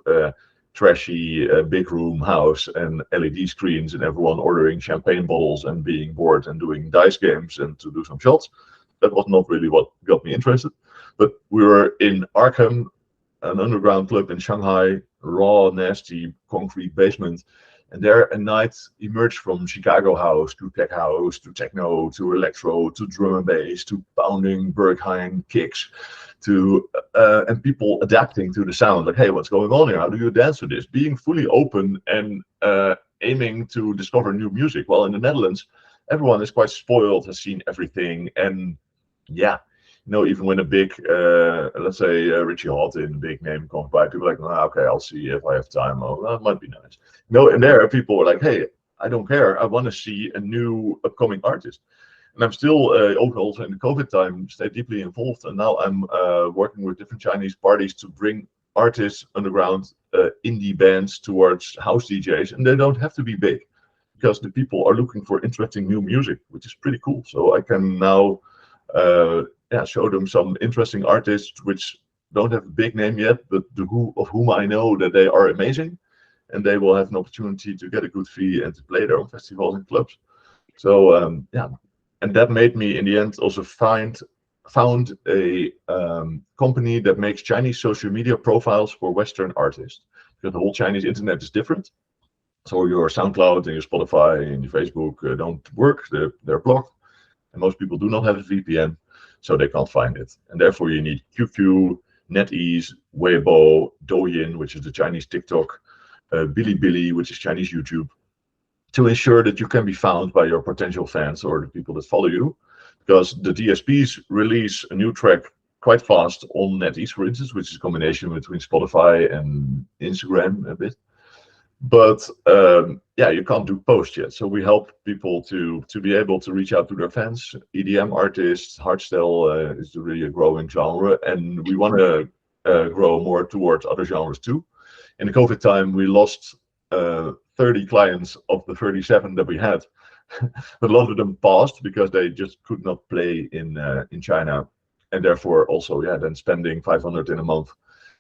trashy big room house and LED screens and everyone ordering champagne bottles and being bored and doing dice games and to do some shots. That was not really what got me interested. But we were in Arkham, an underground club in Shanghai, raw, nasty, concrete basement. And there a night emerged from Chicago house to tech house to techno to electro to drum and bass to pounding Berghain kicks to and people adapting to the sound. Like, hey, what's going on here? How do you dance to this? Being fully open and aiming to discover new music. Well, in the Netherlands, everyone is quite spoiled, has seen everything, and yeah. You know, even when a big, let's say Richie Hawtin, big name, comes by, people are like, okay, I'll see if I have time. Oh, that might be nice. No, and there people are like, hey, I don't care. I want to see a new upcoming artist. And I'm still, also in the COVID time, stay deeply involved. And now I'm working with different Chinese parties to bring artists, underground indie bands towards house DJs. And they don't have to be big, because the people are looking for interesting new music, which is pretty cool. So I can now show them some interesting artists which don't have a big name yet, but of whom I know that they are amazing, and they will have an opportunity to get a good fee and to play their own festivals and clubs. So and that made me in the end also find found a company that makes Chinese social media profiles for Western artists, because the whole Chinese internet is different. So your SoundCloud and your Spotify and your Facebook don't work; they're blocked, and most people do not have a VPN, so they can't find it. And therefore, you need QQ, NetEase, Weibo, Douyin, which is the Chinese TikTok, Bilibili, which is Chinese YouTube, to ensure that you can be found by your potential fans or the people that follow you. Because the DSPs release a new track quite fast on NetEase, for instance, which is a combination between Spotify and Instagram a bit. But you can't do post yet. So we help people to be able to reach out to their fans. EDM artists, hardstyle is really a growing genre, and we want to grow more towards other genres too. In the COVID time, we lost 30 clients of the 37 that we had. But a lot of them passed because they just could not play in China, and therefore also then spending 500 in a month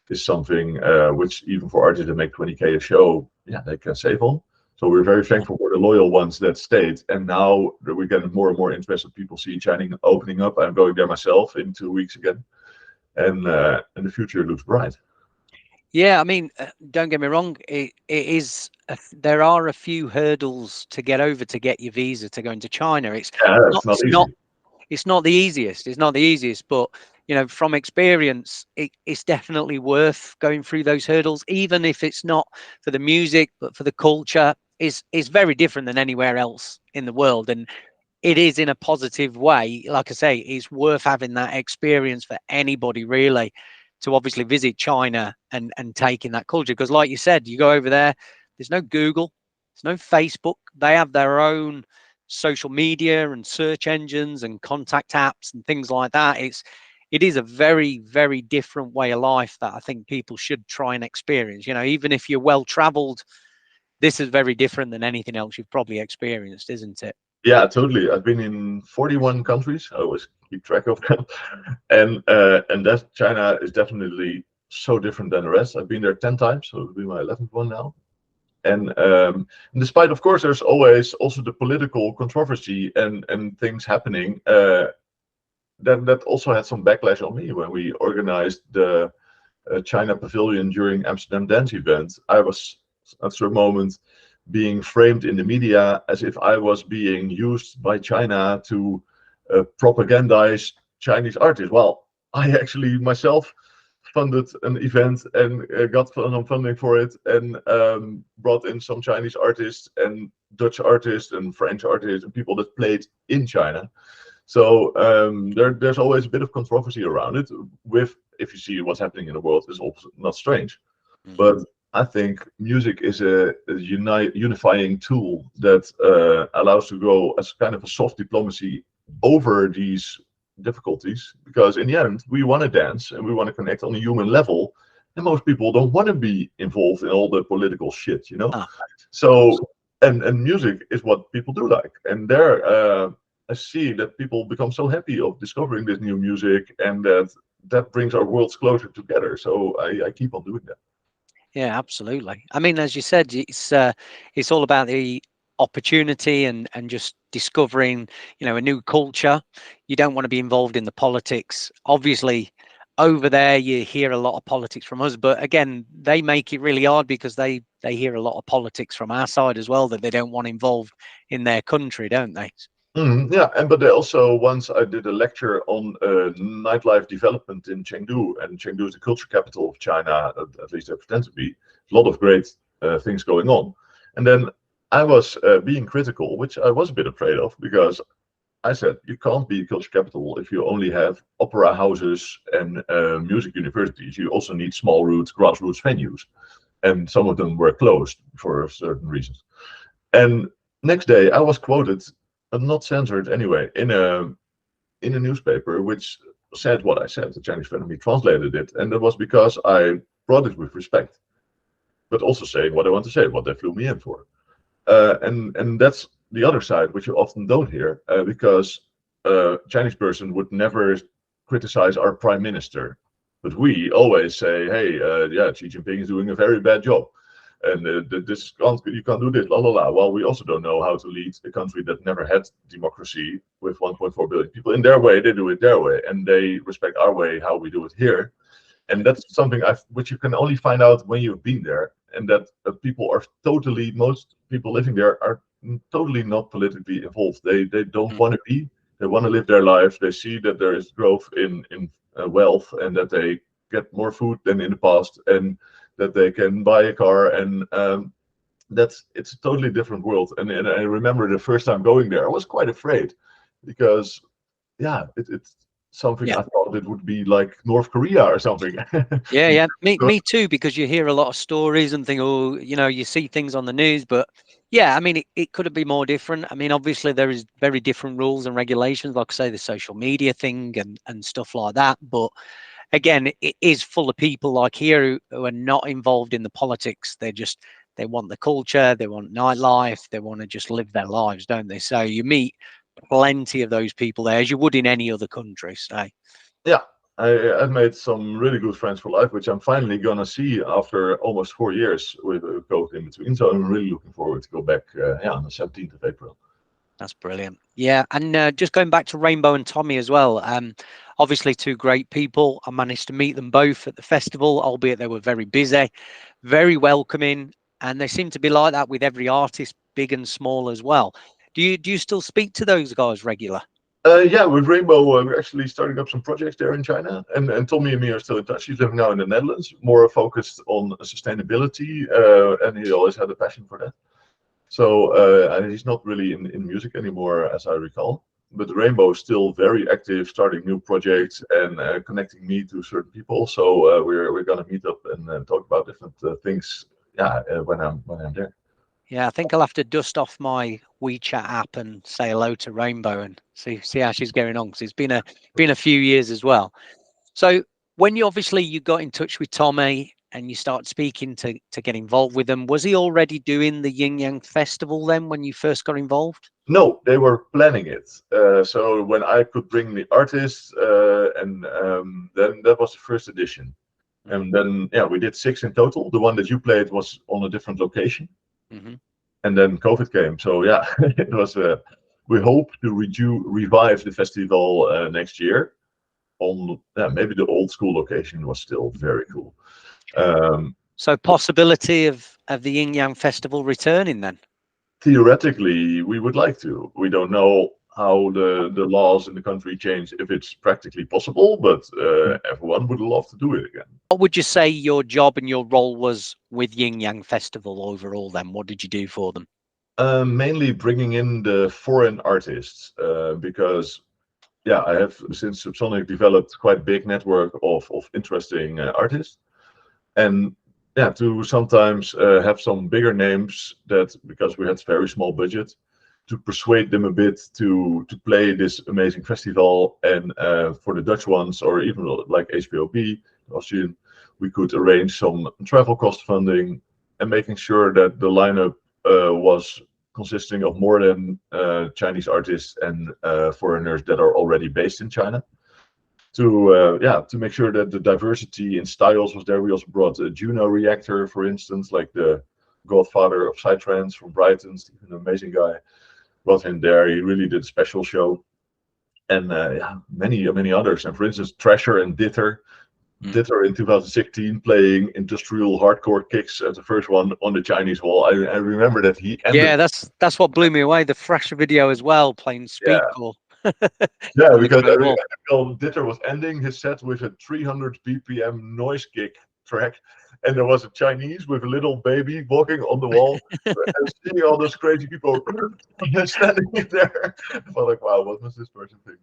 is something which even for artists that make 20K a show, they can save on. So we're very thankful for the loyal ones that stayed, and now we're getting more and more interest of people see China opening up. I'm going there myself in 2 weeks again, and the future looks bright. Yeah, I mean, don't get me wrong. It is. There are a few hurdles to get over to get your visa to go into China. It's not easy. It's not the easiest. It's not the easiest, but from experience, it's definitely worth going through those hurdles, even if it's not for the music, but for the culture. Is very different than anywhere else in the world, and it is in a positive way. Like I say, it's worth having that experience for anybody really, to obviously visit China and take in that culture. Because like you said, you go over there, there's no Google, there's no Facebook. They have their own social media and search engines and contact apps and things like that. It is a very, very different way of life that I think people should try and experience. Even if you're well traveled, this is very different than anything else you've probably experienced, isn't it? Yeah, totally. I've been in 41 countries. I always keep track of them. And that China is definitely so different than the rest. I've been there 10 times, so it'll be my 11th one now. And despite, of course, there's always also the political controversy and things happening. That also had some backlash on me when we organized the China Pavilion during Amsterdam Dance event. I was at a certain moment being framed in the media as if I was being used by China to propagandize Chinese artists. Well, I actually myself funded an event and got some funding for it, and brought in some Chinese artists and Dutch artists and French artists and people that played in China. So there's always a bit of controversy around it. If you see what's happening in the world, it's also not strange. Mm-hmm. But I think music is a unifying tool that allows to go as kind of a soft diplomacy over these difficulties, because in the end we want to dance and we want to connect on a human level, and most people don't want to be involved in all the political shit, So and music is what people do like, and there I see that people become so happy of discovering this new music, and that brings our worlds closer together. So I keep on doing that. Yeah, absolutely. I mean, as you said, it's all about the opportunity and just discovering, a new culture. You don't want to be involved in the politics. Obviously, over there you hear a lot of politics from us, but again, they make it really hard because they hear a lot of politics from our side as well that they don't want involved in their country, don't they? But they also, once I did a lecture on nightlife development in Chengdu, and Chengdu is the culture capital of China, at least they pretend to be. A lot of great things going on. And then I was being critical, which I was a bit afraid of, because I said, you can't be a culture capital if you only have opera houses and music universities. You also need small grassroots venues. And some of them were closed for certain reasons. And next day I was quoted, not censored anyway, in a newspaper which said what I said. The Chinese friend of me translated it, and that was because I brought it with respect, but also saying what I want to say, what they flew me in for. And that's the other side, which you often don't hear, because a Chinese person would never criticize our prime minister, but we always say, hey, Xi Jinping is doing a very bad job. and you can't do this, la la la. Well, we also don't know how to lead a country that never had democracy with 1.4 billion people. In their way, they do it their way, and they respect our way, how we do it here. And that's something which you can only find out when you've been there, and that most people living there are totally not politically involved. They don't want to be. They want to live their life. They see that there is growth in wealth, and that they get more food than in the past, and that they can buy a car, and it's a totally different world. And I remember the first time going there, I was quite afraid because it's something I thought it would be like North Korea or something. Yeah. Me too, because you hear a lot of stories and think, oh, you see things on the news, but yeah, I mean, it could have been more different. I mean, obviously there is very different rules and regulations, like I say, the social media thing and stuff like that. But again, it is full of people like here who are not involved in the politics. They want the culture, they want nightlife, they want to just live their lives, don't they? So you meet plenty of those people there, as you would in any other country. So yeah, I've made some really good friends for life, which I'm finally gonna see after almost 4 years with COVID in between. So I'm really looking forward to go back. On the 17th of April. That's brilliant. Yeah, and just going back to Rainbow and Tommy as well. Obviously, two great people. I managed to meet them both at the festival, albeit they were very busy, very welcoming, and they seem to be like that with every artist, big and small as well. Do you still speak to those guys regular? With Rainbow, we're actually starting up some projects there in China, and Tommy and me are still in touch. He's living now in the Netherlands, more focused on sustainability, and he always had a passion for that. So and he's not really in music anymore, as I recall. But Rainbow is still very active, starting new projects and connecting me to certain people. So we're gonna meet up and talk about different things. When I'm there. Yeah, I think I'll have to dust off my WeChat app and say hello to Rainbow and see how she's going on, because it's been a few years as well. So when you got in touch with Tommy and you start speaking to get involved with them, was he already doing the Yin Yang Festival then when you first got involved? No, they were planning it. So when I could bring the artists, and then that was the first edition. And then we did 6 in total. The one that you played was on a different location. And then COVID came. So it was. We hope to revive the festival next year. On maybe the old school location was still very cool. So possibility of the Yin Yang Festival returning then? Theoretically, we would like to. We don't know how the laws in the country change, if it's practically possible, but everyone would love to do it again. What would you say your job and your role was with Yin Yang Festival overall then? What did you do for them? Mainly bringing in the foreign artists, because I have, since Subsonic, developed quite a big network of interesting artists. And to sometimes have some bigger names, that because we had very small budget, to persuade them a bit to play this amazing festival. And for the Dutch ones, or even like HBOB, Austrian, we could arrange some travel cost funding and making sure that the lineup was consisting of more than Chinese artists and foreigners that are already based in China. To make sure that the diversity in styles was there. We also brought a Juno Reactor, for instance, like the godfather of psytrance from Brighton, Stephen, an amazing guy. Brought him there. He really did a special show, and many others. And for instance, Thrasher and Ditter in 2016 playing industrial hardcore kicks as the first one on the Chinese wall. I remember that he ended. Yeah, that's what blew me away. The Thrasher video as well, playing Speedcore. Because Ditter was ending his set with a 300 BPM noise kick track, and there was a Chinese with a little baby walking on the wall, and seeing all those crazy people standing there. I felt like, wow, what was this person think?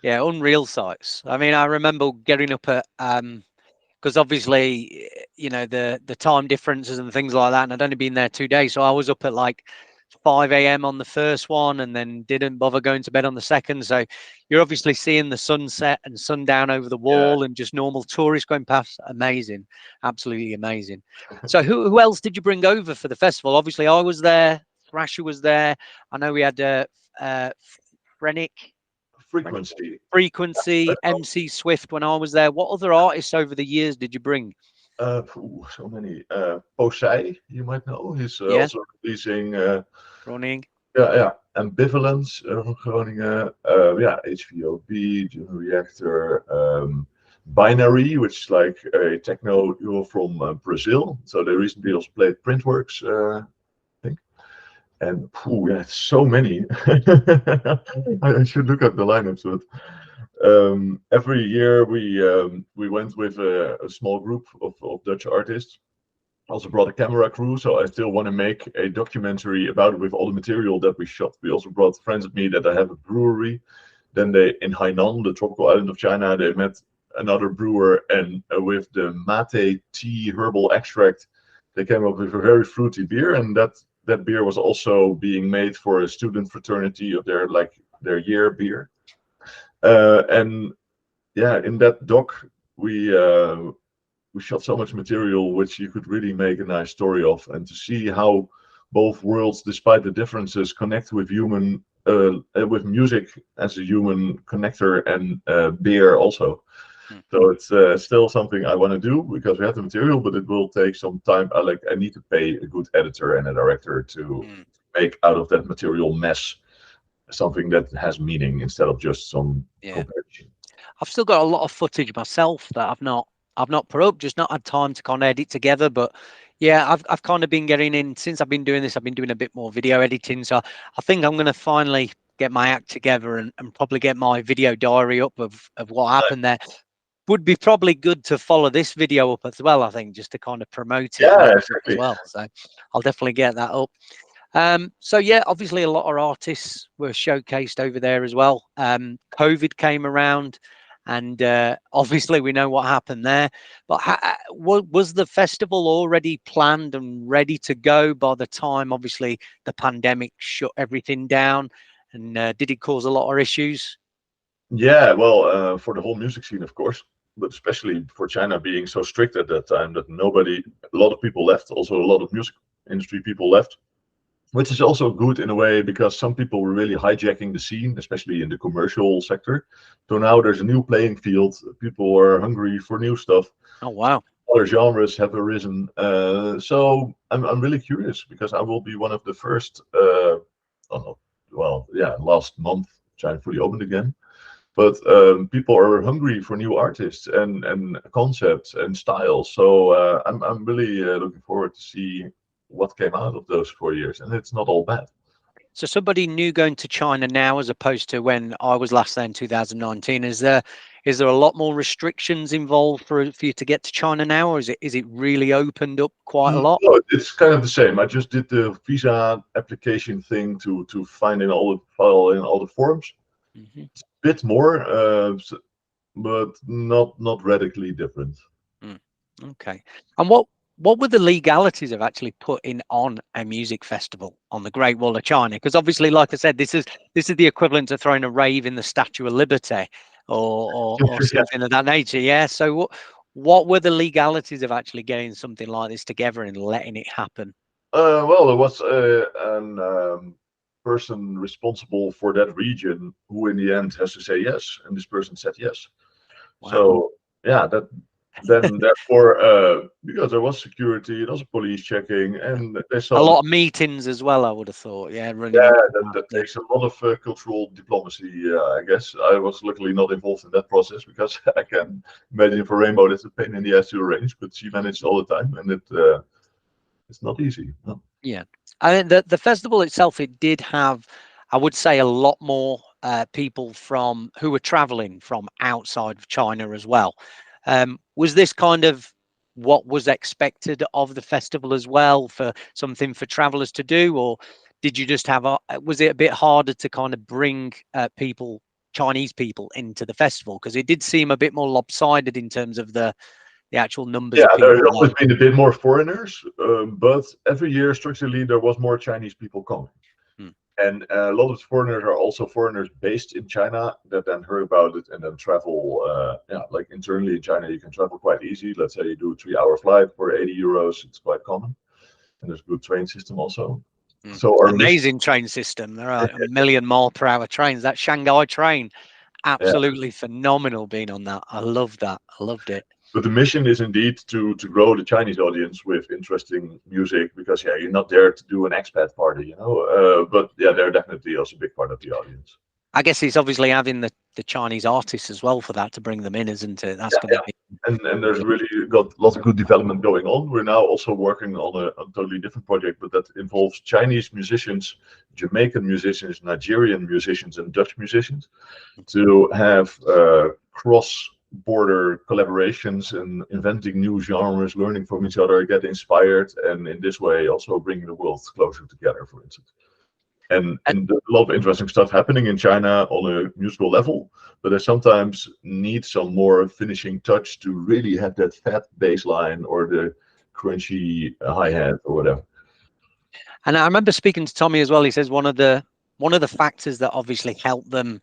Yeah, unreal sights. I mean, I remember getting up at because obviously, the time differences and things like that, and I'd only been there 2 days, so I was up at like 5 a.m. on the first one, and then didn't bother going to bed on the second. So you're obviously seeing the sunset and sundown over the wall, and just normal tourists going past. Amazing, absolutely amazing. So who else did you bring over for the festival? Obviously, I was there. Thrasher was there. I know we had Frequency, MC Swift when I was there. What other artists over the years did you bring? So many. Posei, you might know. He's Yeah, also releasing. Groningen. Yeah. Ambivalence from Groningen. Yeah, HVOB, German Reactor. Binary, which is like a techno duo from Brazil. So they recently also played Printworks, I think. And yeah, it's so many. I should look at the lineups, but every year we went with a small group of Dutch artists. Also brought a camera crew, so I still want to make a documentary about it with all the material that we shot. We also brought friends of me that I have a brewery. Then they in Hainan, the tropical island of China, they met another brewer, and with the mate tea herbal extract, they came up with a very fruity beer, and that beer was also being made for a student fraternity of their year beer. And yeah, in that doc we shot so much material which you could really make a nice story of, and to see how both worlds, despite the differences, connect with with music as a human connector, and beer also. So it's still something I want to do because we have the material, but it will take some time. I need to pay a good editor and a director to make out of that material mess something that has meaning instead of just some comparison. I've still got a lot of footage myself that I've not put up, just not had time to kind of edit together. But yeah, I've kind of been getting in since I've been doing this. I've been doing a bit more video editing, so I think I'm going to finally get my act together and probably get my video diary up of what happened there. Would be probably good to follow this video up as well, I think, just to kind of promote it Yeah, as exactly. well. So I'll definitely get that up. So yeah, obviously a lot of artists were showcased over there as well. COVID came around, and obviously we know what happened there. But was the festival already planned and ready to go by the time, obviously, the pandemic shut everything down? And did it cause a lot of issues? Yeah, well, for the whole music scene, of course, but especially for China being so strict at that time that a lot of people left. Also, a lot of music industry people left, which is also good in a way because some people were really hijacking the scene, especially in the commercial sector. So now there's a new playing field. People are hungry for new stuff. Oh wow! Other genres have arisen. So I'm really curious because I will be one of the first. Oh no, well, yeah, last month China fully opened again. But people are hungry for new artists and concepts and styles. So I'm really looking forward to see what came out of those 4 years, and it's not all bad. So somebody new going to China now, as opposed to when I was last there in 2019, is there a lot more restrictions involved for you to get to China now, or is it really opened up quite a lot? No, it's kind of the same. I just did the visa application thing to find in all the file in all the forms. It's a bit more, but not radically different. Okay. And what were the legalities of actually putting on a music festival on the Great Wall of China? Because obviously, like I said, this is the equivalent to throwing a rave in the Statue of Liberty or something of that nature. Yeah. So what were the legalities of actually getting something like this together and letting it happen? Well, there was a person responsible for that region who, in the end, has to say yes, and this person said yes. Wow. So yeah, therefore, because there was security, there was police checking, and they saw A lot of meetings as well, I would have thought. Yeah, running. Yeah, that takes a lot of cultural diplomacy, I guess. I was luckily not involved in that process because I can imagine for Rainbow that's a pain in the ass to arrange, but she managed all the time, and it's not easy. No. Yeah, I mean the festival itself, it did have, I would say, a lot more people from who were traveling from outside of China as well. Was this kind of what was expected of the festival as well, for something for travelers to do, or did you just have was it a bit harder to kind of bring Chinese people into the festival, because it did seem a bit more lopsided in terms of the actual numbers Yeah, of people there's always there? been a bit more foreigners, but every year structurally there was more Chinese people coming. Hmm. And a lot of foreigners are also foreigners based in China that then heard about it and then travel. Like internally in China, you can travel quite easy. Let's say you do a 3-hour flight for 80 euros. It's quite common. And there's a good train system also. So our mission, Amazing train system. There are 1,000,000-mile-per-hour trains. That Shanghai train, yeah. absolutely phenomenal being on that. I love that. I loved it. But the mission is indeed to grow the Chinese audience with interesting music, because yeah, you're not there to do an expat party, you know. But yeah, they're definitely also a big part of the audience. I guess it's obviously having the Chinese artists as well for that to bring them in, isn't it? That's going to be. And there's really got lots of good development going on. We're now also working on a totally different project, but that involves Chinese musicians, Jamaican musicians, Nigerian musicians, and Dutch musicians to have cross-border collaborations and inventing new genres, learning from each other, get inspired, and in this way also bring the world closer together, for instance. And there's a lot of interesting stuff happening in China on a musical level, but I sometimes need some more finishing touch to really have that fat bass line or the crunchy hi-hat or whatever. And I remember speaking to Tommy as well. He says one of the factors that obviously helped them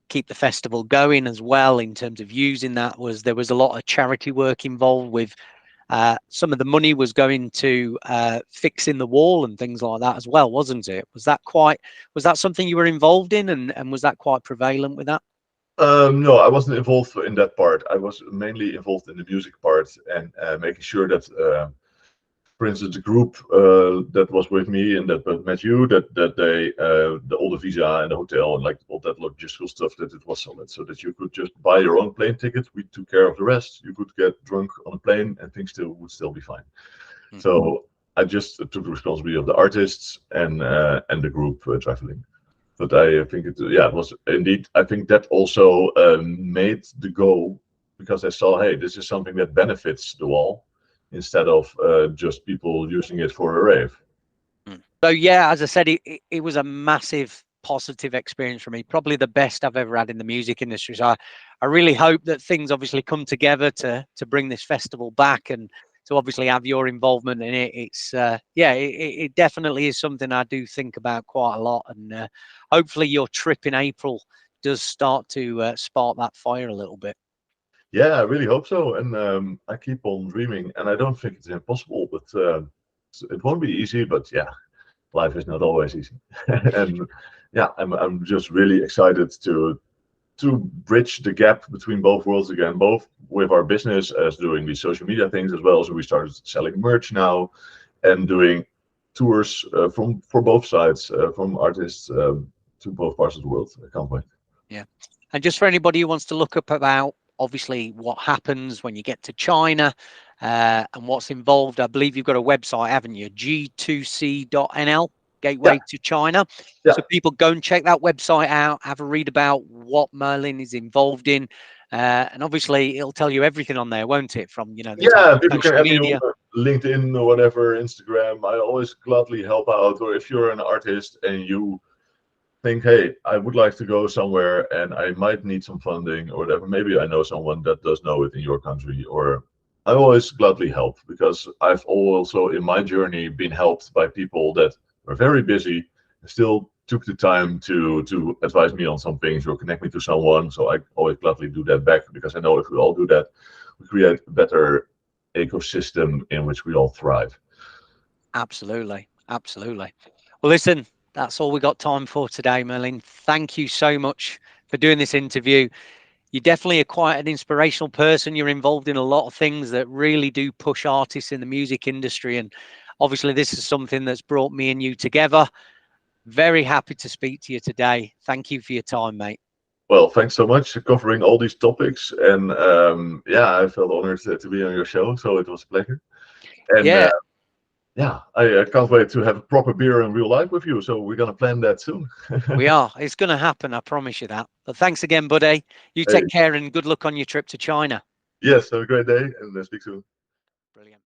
keep the festival going as well in terms of using that was there was a lot of charity work involved with some of the money was going to fixing the wall and things like that as well, wasn't it? Was that something you were involved in, and was that quite prevalent with that? No, I wasn't involved in that part. I was mainly involved in the music part and making sure that, for instance, the group that was with me and that met you, that they all the visa and the hotel and like all that logistical stuff, that it was solid, so that you could just buy your own plane ticket. We took care of the rest. You could get drunk on a plane and things would still be fine. Mm-hmm. So I just took the responsibility of the artists and the group traveling. But I think it was indeed. I think that also made the go, because I saw, hey, this is something that benefits the wall, instead of just people using it for a rave. So yeah, as I said, it was a massive positive experience for me, probably the best I've ever had in the music industry. So I really hope that things obviously come together to bring this festival back and to obviously have your involvement in it. It's it definitely is something I do think about quite a lot, and hopefully your trip in April does start to spark that fire a little bit. Yeah, I really hope so, and I keep on dreaming, and I don't think it's impossible, but it won't be easy. But yeah, life is not always easy, and yeah, I'm just really excited to bridge the gap between both worlds again, both with our business as doing these social media things as well. So we started selling merch now and doing tours for both sides, from artists to both parts of the world. I can't wait. Yeah, and just for anybody who wants to look up about obviously what happens when you get to China and what's involved, I believe you've got a website, haven't you? G2C.nl, Gateway to China. So people go and check that website out, have a read about what Merlijn is involved in, and obviously it'll tell you everything on there, won't it? From people can add me on LinkedIn or whatever, Instagram. I always gladly help out. Or if you're an artist and you think, hey, I would like to go somewhere and I might need some funding or whatever, maybe I know someone that does know it in your country, or I always gladly help, because I've also in my journey been helped by people that were very busy and still took the time to advise me on some things or connect me to someone. So I always gladly do that back, because I know if we all do that, we create a better ecosystem in which we all thrive. Absolutely. Well, listen, that's all we got time for today, Merlijn. Thank you so much for doing this interview. You're definitely quite an inspirational person. You're involved in a lot of things that really do push artists in the music industry. And obviously this is something that's brought me and you together. Very happy to speak to you today. Thank you for your time, mate. Well, thanks so much for covering all these topics. And I felt honored to be on your show. So it was a pleasure. And I can't wait to have a proper beer in real life with you. So we're going to plan that soon. We are. It's going to happen. I promise you that. But thanks again, buddy. You take care and good luck on your trip to China. Yes, have a great day and speak soon. Brilliant.